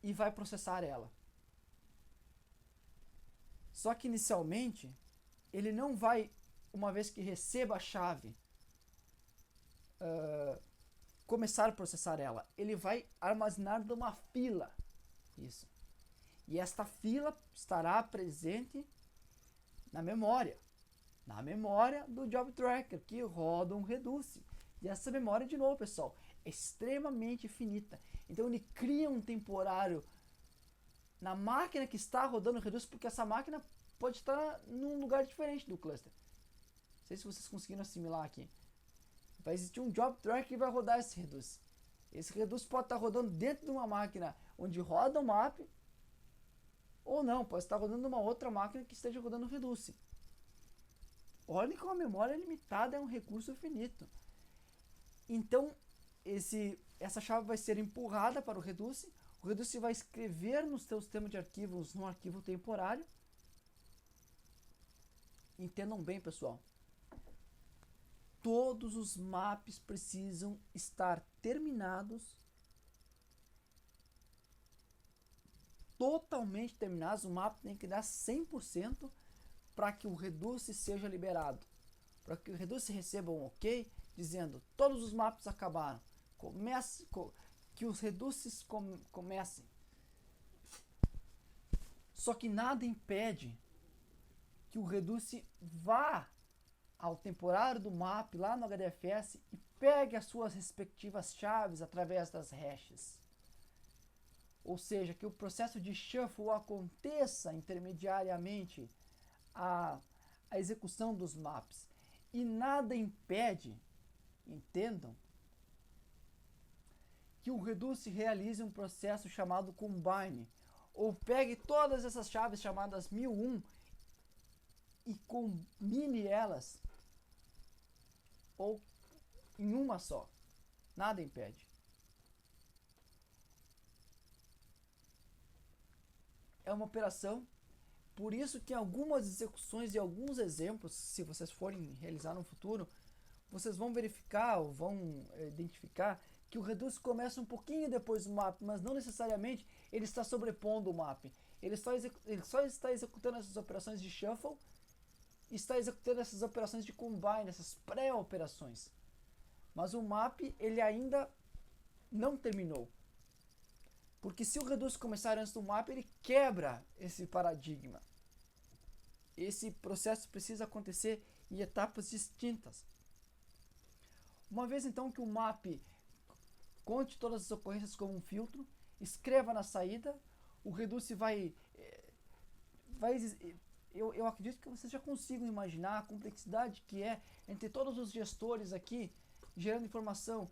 e vai processar ela. Só que inicialmente ele não vai, uma vez que receba a chave, começar a processar ela. Ele vai armazenar numa fila. Isso. E esta fila estará presente na memória do Job Tracker, que roda um Reduce. E essa memória, de novo, pessoal, é extremamente finita. Então ele cria um temporário na máquina que está rodando o Reduce, porque essa máquina pode estar num lugar diferente do cluster. Não sei se vocês conseguiram assimilar aqui. Vai existir um Job Tracker que vai rodar esse Reduce. Esse Reduce pode estar rodando dentro de uma máquina onde roda o map, ou não, pode estar rodando numa outra máquina que esteja rodando o Reduce. Olhem como a memória limitada é um recurso finito. Então, essa chave vai ser empurrada para o Reduce vai escrever no seu sistema de arquivos num arquivo temporário. Entendam bem, pessoal. Todos os maps precisam estar terminados totalmente terminados, o mapa tem que dar 100% para que o Reduce seja liberado. Para que o Reduce receba um ok, dizendo todos os mapas acabaram. Que os Reduces comecem. Só que nada impede que o Reduce vá ao temporário do map lá no HDFS e pegue as suas respectivas chaves através das hashes. Ou seja, que o processo de shuffle aconteça intermediariamente a execução dos maps. E nada impede, entendam, que o Reduce realize um processo chamado Combine, ou pegue todas essas chaves chamadas 1001 e combine elas ou em uma só. Nada impede. É uma operação, por isso que em algumas execuções e alguns exemplos, se vocês forem realizar no futuro, vocês vão verificar ou vão identificar que o Reduce começa um pouquinho depois do map, mas não necessariamente ele está sobrepondo o map. Ele só está executando essas operações de shuffle, está executando essas operações de combine, essas pré-operações. Mas o map ele ainda não terminou. Porque se o Reduce começar antes do map, ele quebra esse paradigma. Esse processo precisa acontecer em etapas distintas. Uma vez então que o map conte todas as ocorrências como um filtro, escreva na saída, o Reduce eu acredito que vocês já consigam imaginar a complexidade que é entre todos os gestores aqui, gerando informação.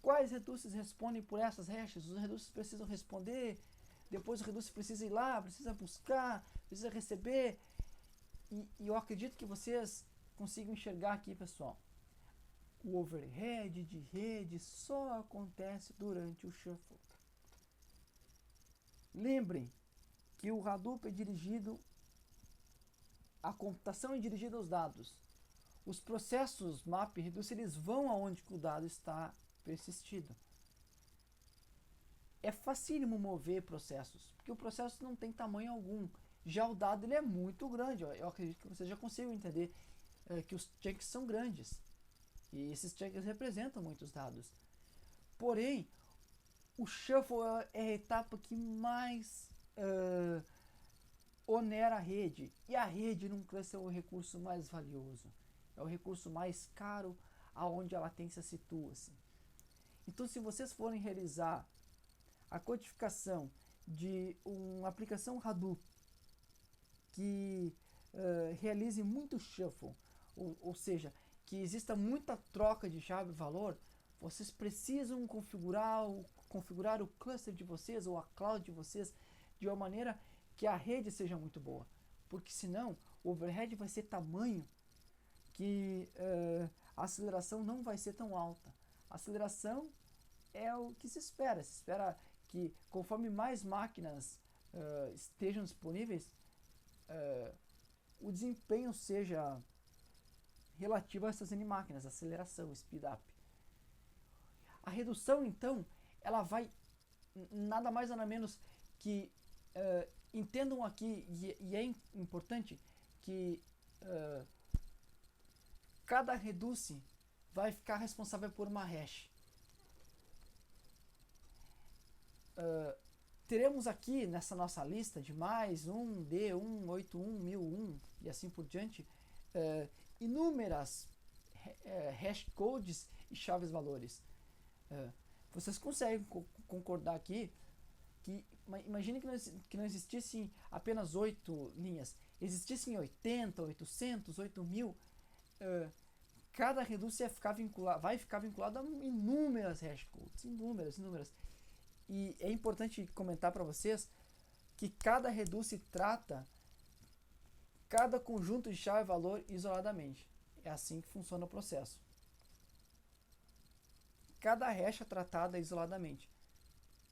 Quais Reduces respondem por essas hashes? Os Reduces precisam responder, depois o Reduce precisa ir lá, precisa buscar, precisa receber. E eu acredito que vocês consigam enxergar aqui, pessoal. O overhead de rede só acontece durante o shuffle. Lembrem que o Hadoop é dirigido, a computação é dirigida aos dados. Os processos map e reduce, eles vão aonde que o dado está persistido. É facílimo mover processos, porque o processo não tem tamanho algum. Já o dado ele é muito grande. Eu acredito que vocês já consigam entender que os chunks são grandes. E esses chunks representam muitos dados. Porém, o shuffle é a etapa que mais onera a rede. E a rede num cluster é o recurso mais valioso. É o recurso mais caro aonde a latência situa-se. Então, se vocês forem realizar a codificação de uma aplicação Hadoop que realize muito shuffle, ou seja, que exista muita troca de chave-valor, vocês precisam configurar o cluster de vocês ou a cloud de vocês de uma maneira que a rede seja muito boa, porque senão o overhead vai ser tamanho que a aceleração não vai ser tão alta. A aceleração é o que se espera. Se espera que conforme mais máquinas estejam disponíveis, o desempenho seja relativo a essas N máquinas, aceleração, speed up. A redução, então, ela vai nada mais nada menos que entendam aqui, e é importante que cada reduce vai ficar responsável por uma hash. Teremos aqui nessa nossa lista de mais um D1, 81, 1001 e assim por diante, inúmeras hash codes e chaves valores. Vocês conseguem concordar aqui que imagine que não existissem apenas 8 linhas, existissem 80, 800, 8000. Cada reduce vai ficar vinculado a inúmeras hash codes, inúmeras. E é importante comentar para vocês que cada reduce trata cada conjunto de chave-valor isoladamente. É assim que funciona o processo. Cada hash é tratada isoladamente.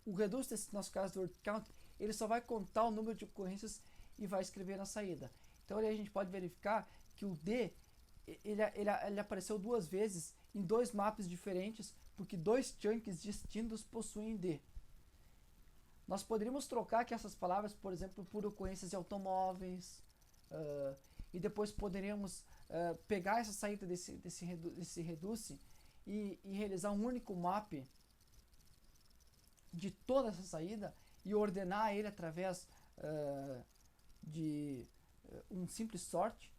O reduce, nesse nosso caso do word count, ele só vai contar o número de ocorrências e vai escrever na saída. Então ali a gente pode verificar que o D ele apareceu duas vezes em dois maps diferentes, porque dois chunks distintos possuem D. Nós poderíamos trocar aqui essas palavras, por exemplo, por ocorrências de automóveis, e depois poderíamos pegar essa saída desse reduce e realizar um único map de toda essa saída e ordenar ele através de um simples sort.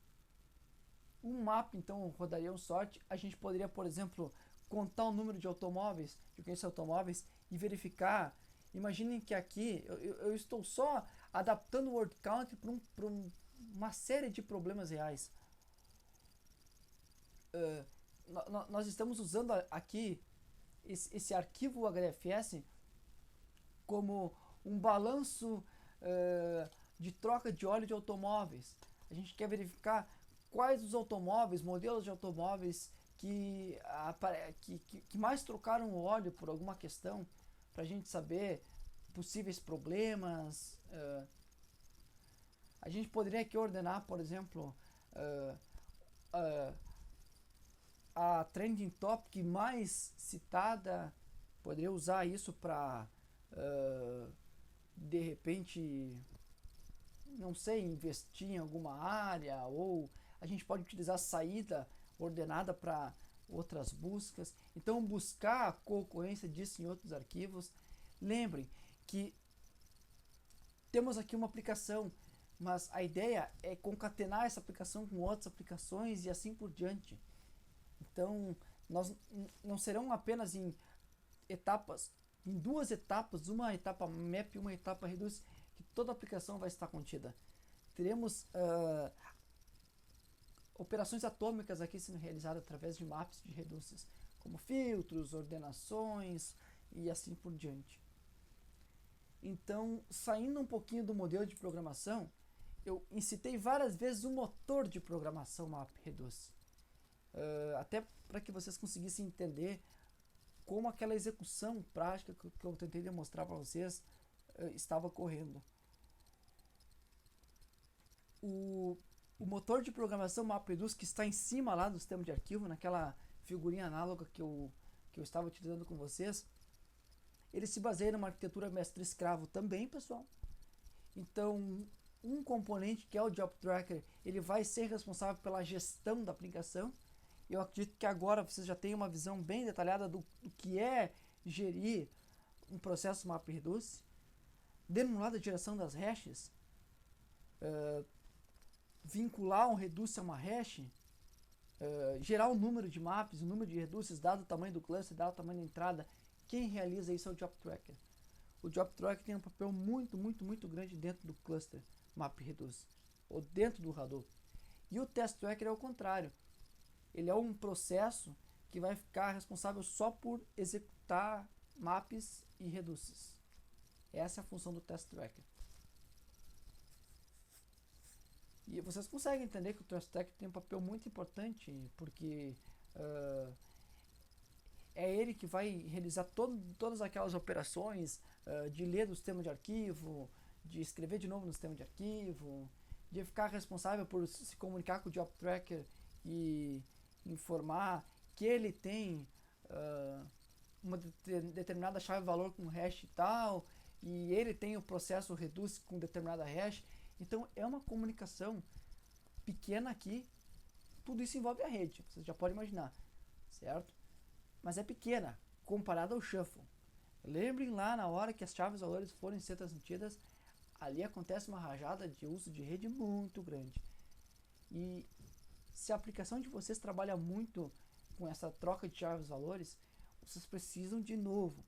Um map, então, rodaria um sort. A gente poderia, por exemplo, contar o número de automóveis, de ocorrências automóveis e verificar. Imaginem que aqui eu estou só adaptando o word count para uma série de problemas reais. Nós estamos usando aqui esse arquivo HDFS como um balanço de troca de óleo de automóveis. A gente quer verificar quais os automóveis, modelos de automóveis que mais trocaram o óleo por alguma questão, para a gente saber possíveis problemas. A gente poderia aqui ordenar, por exemplo, a trending topic mais citada. Poderia usar isso para de repente, não sei, investir em alguma área, ou a gente pode utilizar a saída ordenada para outras buscas. Então, buscar a concorrência disso em outros arquivos. Lembrem que temos aqui uma aplicação, mas a ideia é concatenar essa aplicação com outras aplicações e assim por diante. Então, nós não serão apenas em etapas, em duas etapas, uma etapa map e uma etapa reduce, que toda a aplicação vai estar contida. Teremos operações atômicas aqui sendo realizadas através de maps de reduces, como filtros, ordenações e assim por diante. Então, saindo um pouquinho do modelo de programação, eu incitei várias vezes o motor de programação MapReduce, até para que vocês conseguissem entender como aquela execução prática que eu tentei demonstrar para vocês estava ocorrendo. O motor de programação MapReduce, que está em cima lá do sistema de arquivo, naquela figurinha análoga que eu estava utilizando com vocês, ele se baseia numa arquitetura mestre-escravo também, pessoal. Então, um componente, que é o Job Tracker, ele vai ser responsável pela gestão da aplicação. Eu acredito que agora vocês já têm uma visão bem detalhada do que é gerir um processo MapReduce. Dentro do lado da geração das hashes, vincular um reduce a uma hash, gerar o número de maps, o número de reduces, dado o tamanho do cluster, dado o tamanho da entrada. Quem realiza isso é o Job Tracker. O Job Tracker tem um papel muito, muito, muito grande dentro do cluster MapReduce, ou dentro do Hadoop. E o Test Tracker é o contrário. Ele é um processo que vai ficar responsável só por executar maps e reduces. Essa é a função do Test Tracker. E vocês conseguem entender que o Test Tracker tem um papel muito importante, porque é ele que vai realizar todas aquelas operações de ler do sistema de arquivo, de escrever de novo no sistema de arquivo, de ficar responsável por se comunicar com o Job Tracker e informar que ele tem uma determinada chave-valor com hash e tal, e ele tem o processo reduce com determinada hash. Então é uma comunicação pequena aqui. Tudo isso envolve a rede, vocês já podem imaginar, certo? Mas é pequena comparada ao shuffle. Lembrem lá, na hora que as chaves-valores forem ser transmitidas, ali acontece uma rajada de uso de rede muito grande. E se a aplicação de vocês trabalha muito com essa troca de chaves-valores, vocês precisam de novo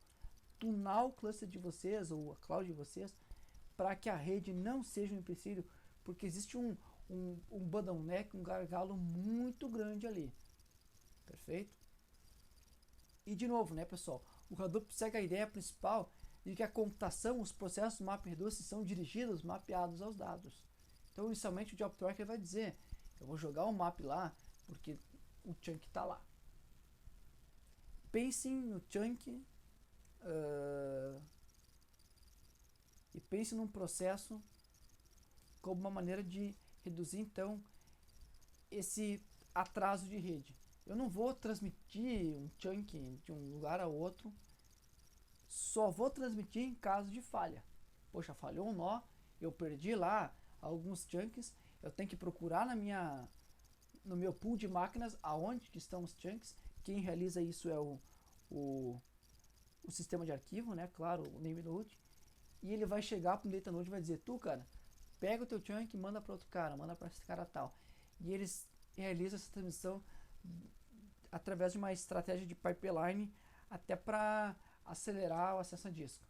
tunar o cluster de vocês ou a cloud de vocês para que a rede não seja um empecilho, porque existe um bottleneck, um gargalo muito grande ali. Perfeito? E de novo, né, pessoal, o Hadoop segue a ideia principal de que a computação, os processos MapReduce são dirigidos, mapeados aos dados. Então, inicialmente, o Job Tracker vai dizer: eu vou jogar um map lá, porque o chunk está lá. Pensem no chunk e pensem num processo como uma maneira de reduzir, então, esse atraso de rede. Eu não vou transmitir um chunk de um lugar a outro, só vou transmitir em caso de falha. poxa, falhou um nó, eu perdi lá alguns chunks, eu tenho que procurar no meu pool de máquinas aonde que estão os chunks. Quem realiza isso é o sistema de arquivo, né? Claro, o NameNode. E ele vai chegar para o DataNode e vai dizer, tu, cara, pega o teu chunk e manda para outro cara, manda para esse cara tal. E eles realizam essa transmissão através de uma estratégia de pipeline, até para acelerar o acesso a disco.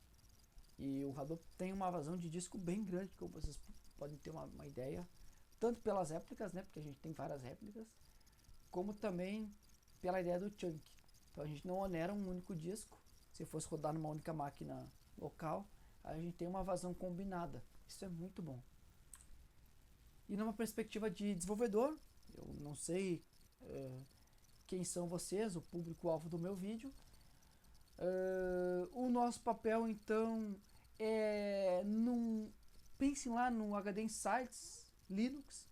E o Hadoop tem uma vazão de disco bem grande, como vocês podem ter uma ideia, tanto pelas réplicas, né, porque a gente tem várias réplicas, como também pela ideia do chunk. Então a gente não onera um único disco. Se fosse rodar numa única máquina local, a gente tem uma vazão combinada. Isso é muito bom. E numa perspectiva de desenvolvedor, eu não sei quem são vocês, o público-alvo do meu vídeo. O nosso papel então pensem lá no HD Insights Linux,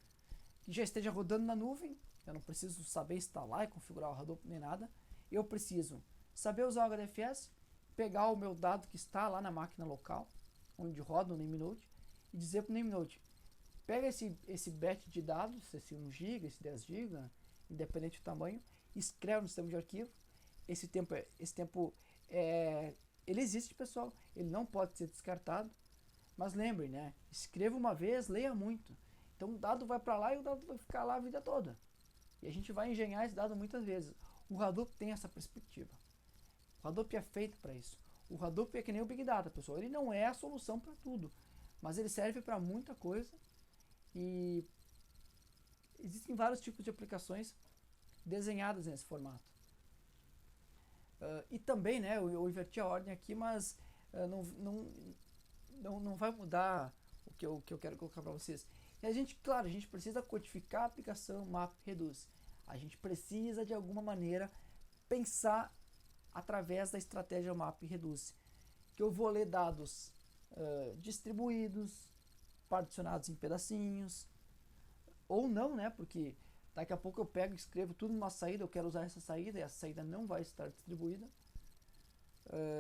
que já esteja rodando na nuvem. Eu não preciso saber instalar e configurar o Hadoop nem nada. Eu preciso saber usar o HDFS, pegar o meu dado que está lá na máquina local, onde roda o NameNode, e dizer para o NameNode, pega esse batch de dados, esse 1 GB, esse 10 GB, independente do tamanho, escreve no sistema de arquivo. Esse tempo ele existe, pessoal, ele não pode ser descartado, mas lembre, né, escreva uma vez, leia muito. Então o dado vai para lá e o dado vai ficar lá a vida toda. E a gente vai engenhar esse dado muitas vezes. O Hadoop tem essa perspectiva. O Hadoop é feito para isso. O Hadoop é que nem o Big Data, pessoal. Ele não é a solução para tudo, mas ele serve para muita coisa. E existem vários tipos de aplicações desenhadas nesse formato. E também, né, eu inverti a ordem aqui, mas não vai mudar o que eu quero colocar para vocês. E a gente, claro, a gente precisa codificar a aplicação MapReduce. A gente precisa, de alguma maneira, pensar através da estratégia MapReduce. Que eu vou ler dados distribuídos, particionados em pedacinhos, ou não, né? Porque daqui a pouco eu pego e escrevo tudo numa saída, eu quero usar essa saída, e essa saída não vai estar distribuída.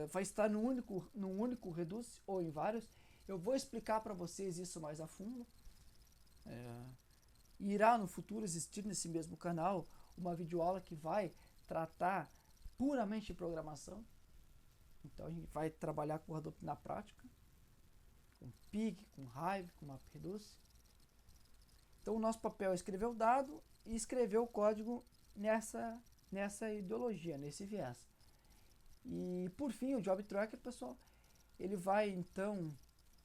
Vai estar num único Reduce, ou em vários. Eu vou explicar para vocês isso mais a fundo. Irá no futuro existir nesse mesmo canal uma videoaula que vai tratar puramente de programação. Então a gente vai trabalhar com o Hadoop na prática, com Pig, com Hive, com MapReduce. Então o nosso papel é escrever o dado e escrever o código nessa ideologia, nesse viés. E por fim, o Job Tracker, pessoal, ele vai então,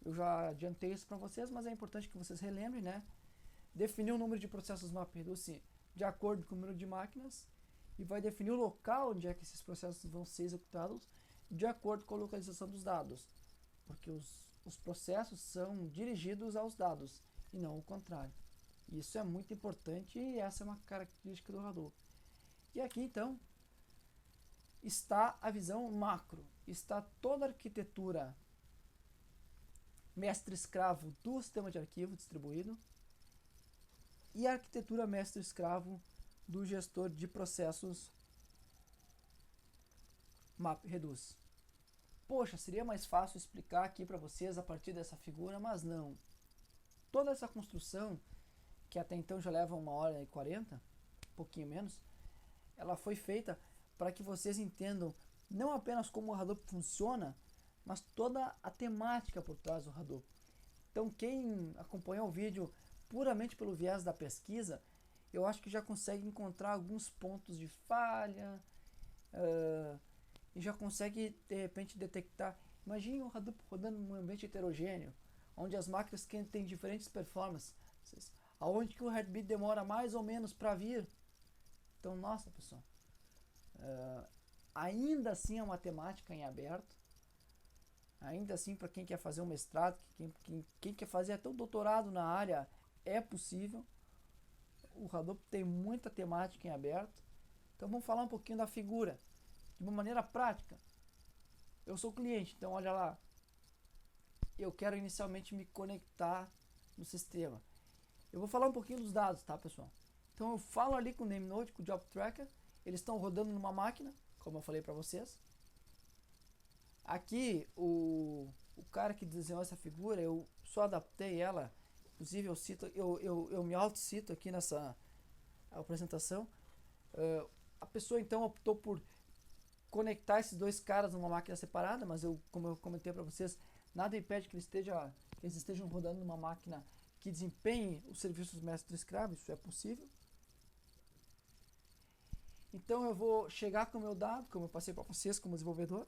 eu já adiantei isso para vocês, mas é importante que vocês relembrem, né? Definir o número de processos MapReduce de acordo com o número de máquinas e vai definir o local onde é que esses processos vão ser executados de acordo com a localização dos dados, porque os processos são dirigidos aos dados e não o contrário. Isso é muito importante e essa é uma característica do Hadoop. E aqui então está a visão macro, está toda a arquitetura mestre-escravo do sistema de arquivo distribuído e a arquitetura mestre-escravo do gestor de processos MapReduce. Poxa, seria mais fácil explicar aqui para vocês a partir dessa figura, mas não. Toda essa construção, que até então já leva 1h40, um pouquinho menos, ela foi feita para que vocês entendam não apenas como o Hadoop funciona, mas toda a temática por trás do Hadoop. Então quem acompanhou o vídeo puramente pelo viés da pesquisa, eu acho que já consegue encontrar alguns pontos de falha e já consegue de repente detectar. Imagine um Hadoop rodando num ambiente heterogêneo, onde as máquinas têm diferentes performances, aonde que o heartbeat demora mais ou menos para vir. Então, nossa, pessoal, ainda assim é uma temática em aberto. Ainda assim, para quem quer fazer um mestrado, quem quer fazer até um doutorado na área, é possível. O Hadoop tem muita temática em aberto. Então vamos falar um pouquinho da figura, de uma maneira prática. Eu sou cliente, então olha lá. Eu quero inicialmente me conectar no sistema. Eu vou falar um pouquinho dos dados, tá, pessoal? Então eu falo ali com o NameNode, com o Job Tracker. Eles estão rodando numa máquina, como eu falei para vocês. Aqui o cara que desenhou essa figura, eu só adaptei ela, inclusive eu me auto-cito aqui nessa apresentação. A pessoa então optou por conectar esses dois caras numa máquina separada, mas como eu comentei para vocês, nada impede que eles estejam rodando numa máquina que desempenhe os serviços mestre-escravo, isso é possível. Então eu vou chegar com o meu dado, como eu passei para vocês como desenvolvedor,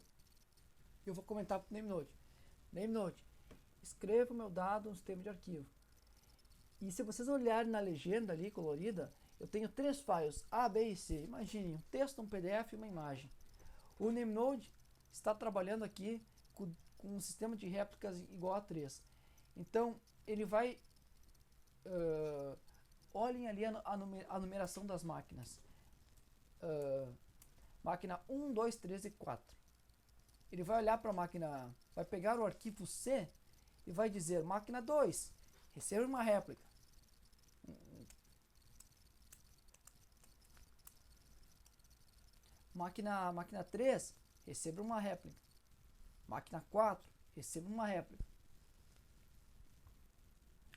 e eu vou comentar para o NameNode. NameNode, escreva o meu dado no sistema de arquivo. E se vocês olharem na legenda ali colorida, eu tenho 3 files, A, B e C. Imaginem, um texto, um PDF e uma imagem. O NameNode está trabalhando aqui com um sistema de réplicas igual a 3. Então, ele vai... olhem ali a numeração das máquinas. Máquina 1, 2, 3 e 4. Ele vai olhar para a máquina... Vai pegar o arquivo C e vai dizer, máquina 2, receba uma réplica. Máquina 3, receba uma réplica. Máquina 4, receba uma réplica.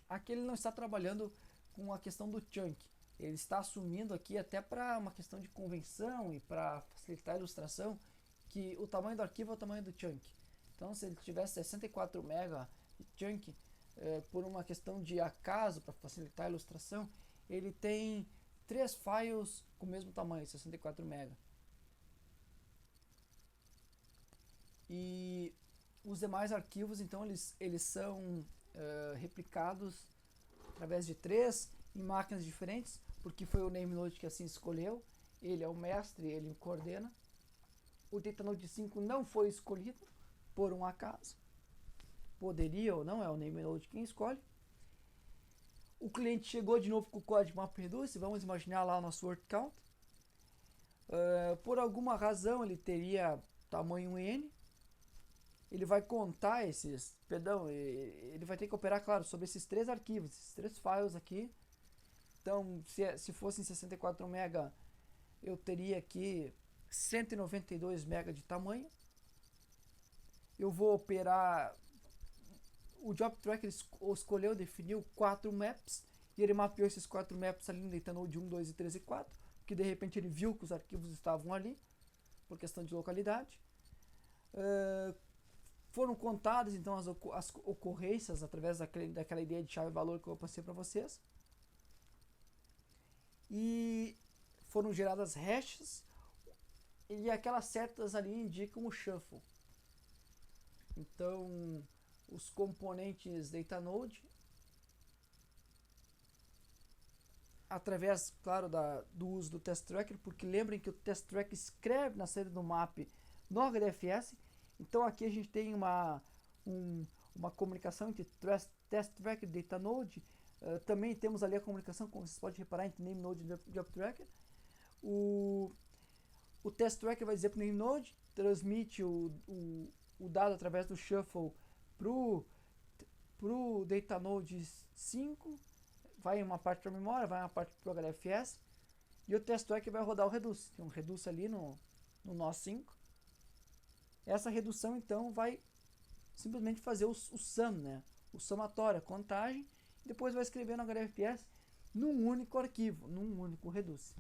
Aqui ele não está trabalhando com a questão do chunk. Ele está assumindo aqui, até para uma questão de convenção e para facilitar a ilustração, que o tamanho do arquivo é o tamanho do chunk. Então, se ele tivesse 64 MB de chunk, por uma questão de acaso, para facilitar a ilustração, ele tem 3 files com o mesmo tamanho, 64 MB. E os demais arquivos, então, eles são replicados através de 3 em máquinas diferentes, porque foi o NameNode que assim escolheu. Ele é o mestre, ele coordena. O DataNode 5 não foi escolhido por um acaso. Poderia ou não, é o NameNode quem escolhe. O cliente chegou de novo com o código MapReduce, vamos imaginar lá o nosso word count. Por alguma razão ele teria tamanho N. Ele vai contar ele vai ter que operar, claro, sobre esses 3 arquivos, esses 3 files aqui. Então, se fossem 64 MB, eu teria aqui 192 MB de tamanho. Eu vou operar... O Job Tracker escolheu, definiu 4 maps, e ele mapeou esses 4 maps ali no DataNode 1, 2, 3 e 4, porque de repente ele viu que os arquivos estavam ali, por questão de localidade. Foram contadas então as ocorrências através daquela ideia de chave-valor que eu passei para vocês. E foram geradas hashes, e aquelas setas ali indicam o shuffle. Então, os componentes DataNode, através, claro, do uso do Test Tracker, porque lembrem que o Test Tracker escreve na saída do map no HDFS. Então aqui a gente tem uma comunicação entre Test Tracker e DataNode. Também temos ali a comunicação, como vocês podem reparar, entre NameNode e Job Tracker. O Test Tracker vai dizer para o NameNode, transmite o dado através do shuffle pro DataNode 5, vai uma parte para a memória, vai uma parte para o HDFS, e o Test Tracker vai rodar o Reduce. Tem um Reduce ali no nó 5. Essa redução então vai simplesmente fazer o sum, né? O somatório, a contagem, e depois vai escrever no HDFS num único arquivo, num único Reduce.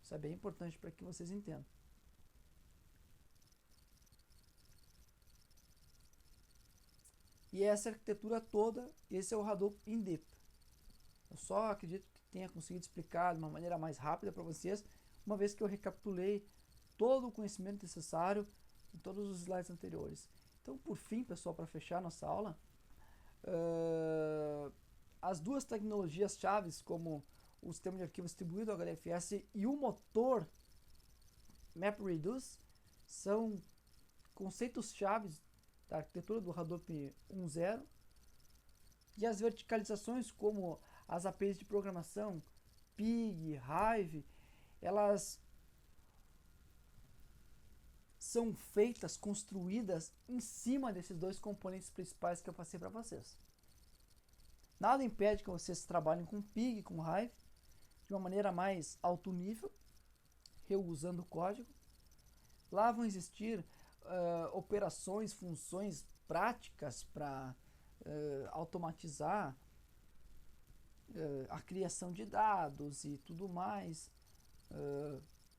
Isso é bem importante para que vocês entendam. E essa arquitetura toda, esse é o Hadoop in Deep. Eu só acredito que tenha conseguido explicar de uma maneira mais rápida para vocês, uma vez que eu recapitulei todo o conhecimento necessário em todos os slides anteriores. Então, por fim, pessoal, para fechar nossa aula, as duas tecnologias chaves, como o sistema de arquivo distribuído, o HDFS, e o motor MapReduce, são conceitos chaves da arquitetura do Hadoop 1.0, e as verticalizações, como as APIs de programação, Pig, Hive, elas são feitas, construídas em cima desses dois componentes principais que eu passei para vocês. Nada impede que vocês trabalhem com Pig, com Hive, de uma maneira mais alto nível, reusando o código. Lá vão existir operações, funções práticas para automatizar a criação de dados e tudo mais,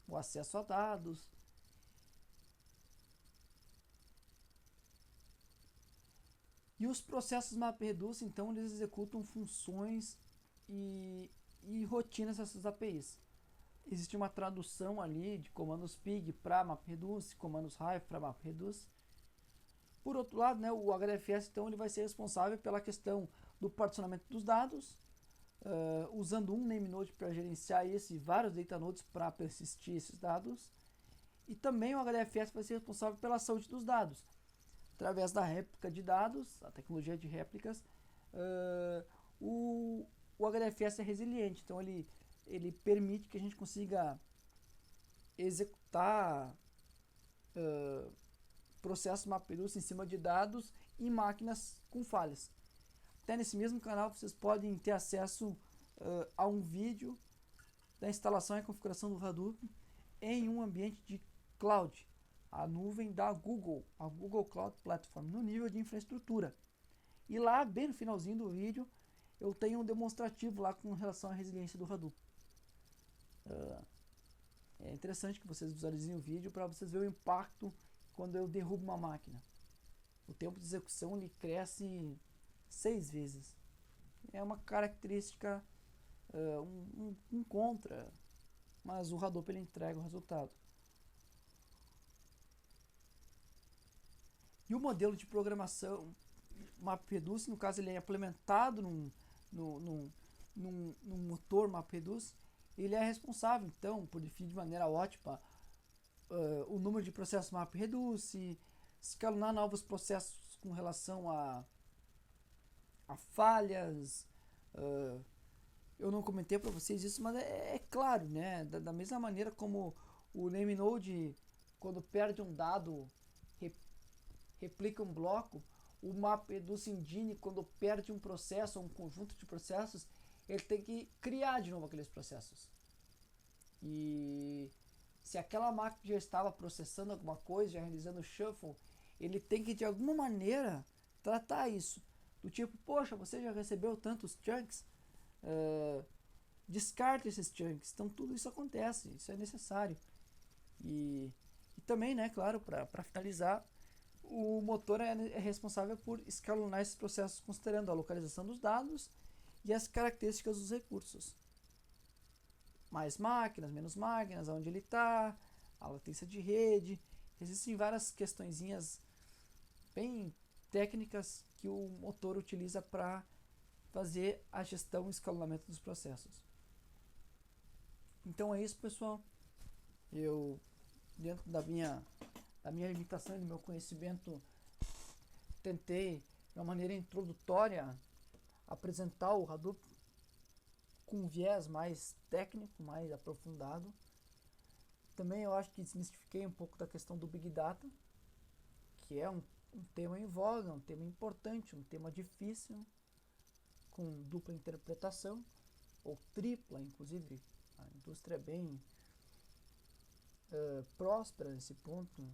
o acesso a dados. E os processos MapReduce, então, eles executam funções e rotinas dessas APIs. Existe uma tradução ali de comandos pig para MapReduce, comandos hive para MapReduce. Por outro lado, né, o HDFS então, ele vai ser responsável pela questão do particionamento dos dados, usando um NameNode para gerenciar esse e vários DataNodes para persistir esses dados. E também o HDFS vai ser responsável pela saúde dos dados. Através da réplica de dados, a tecnologia de réplicas, o HDFS é resiliente, então ele permite que a gente consiga executar processos MapReduce em cima de dados em máquinas com falhas. Até nesse mesmo canal vocês podem ter acesso a um vídeo da instalação e configuração do Hadoop em um ambiente de cloud, a nuvem da Google, a Google Cloud Platform, no nível de infraestrutura. E lá, bem no finalzinho do vídeo, eu tenho um demonstrativo lá com relação à resiliência do Hadoop. É interessante que vocês visualizem o vídeo para vocês verem o impacto quando eu derrubo uma máquina. O tempo de execução ele cresce 6 vezes. É uma característica, um contra, mas o Hadoop ele entrega o resultado. E o modelo de programação MapReduce, no caso, ele é implementado num motor MapReduce. Ele é responsável, então, por definir de maneira ótima o número de processos MapReduce, escalonar novos processos com relação a falhas. Eu não comentei para vocês isso, mas é claro, né? Da mesma maneira como o NameNode, quando perde um dado, replica um bloco, o MapReduce Engine, quando perde um processo ou um conjunto de processos, ele tem que criar de novo aqueles processos. E se aquela máquina já estava processando alguma coisa, já realizando shuffle, ele tem que de alguma maneira tratar isso. Do tipo, poxa, você já recebeu tantos chunks, descarte esses chunks. Então tudo isso acontece, isso é necessário. E também, né, claro, para finalizar, o motor é responsável por escalonar esses processos considerando a localização dos dados e as características dos recursos. Mais máquinas, menos máquinas, aonde ele está, a latência de rede. Existem várias questõezinhas bem técnicas que o motor utiliza para fazer a gestão e escalonamento dos processos. Então é isso, pessoal. Eu, dentro da minha limitação e do meu conhecimento, tentei, de uma maneira introdutória, apresentar o Hadoop com um viés mais técnico, mais aprofundado. Também eu acho que desmistifiquei um pouco da questão do Big Data, que é um tema em voga, um tema importante, um tema difícil, com dupla interpretação, ou tripla, inclusive. A indústria é bem próspera nesse ponto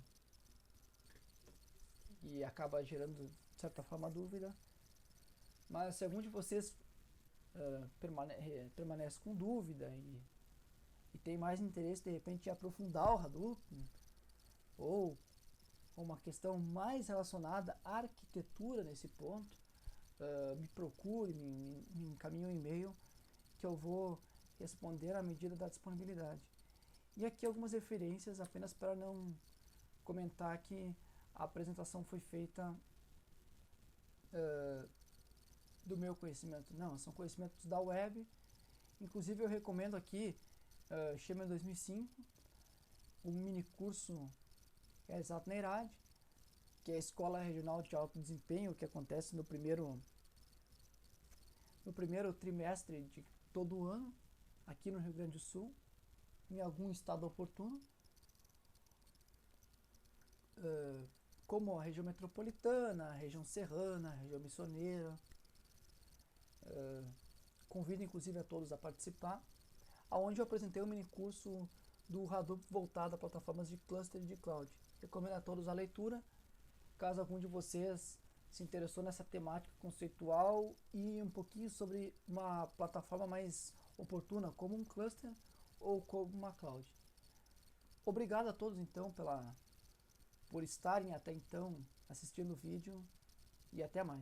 e acaba gerando, de certa forma, dúvida. Mas se algum de vocês permanece com dúvida e tem mais interesse de repente em aprofundar o Hadoop, ou uma questão mais relacionada à arquitetura nesse ponto, me procure, me encaminhe um e-mail que eu vou responder à medida da disponibilidade. E aqui algumas referências apenas para não comentar que a apresentação foi feita do meu conhecimento. Não, são conhecimentos da web. Inclusive eu recomendo aqui Schema 2005, um mini curso realizado na IRAD, que é a Escola Regional de Alto Desempenho, que acontece no primeiro trimestre de todo o ano, aqui no Rio Grande do Sul, em algum estado oportuno, como a região metropolitana, a região serrana, a região missioneira. Convido inclusive a todos a participar, onde eu apresentei um mini curso do Hadoop voltado a plataformas de cluster e de cloud. Recomendo a todos a leitura. Caso algum de vocês se interessou nessa temática conceitual e um pouquinho sobre uma plataforma mais oportuna, como um cluster ou como uma cloud. Obrigado a todos então por estarem até então assistindo o vídeo e até mais.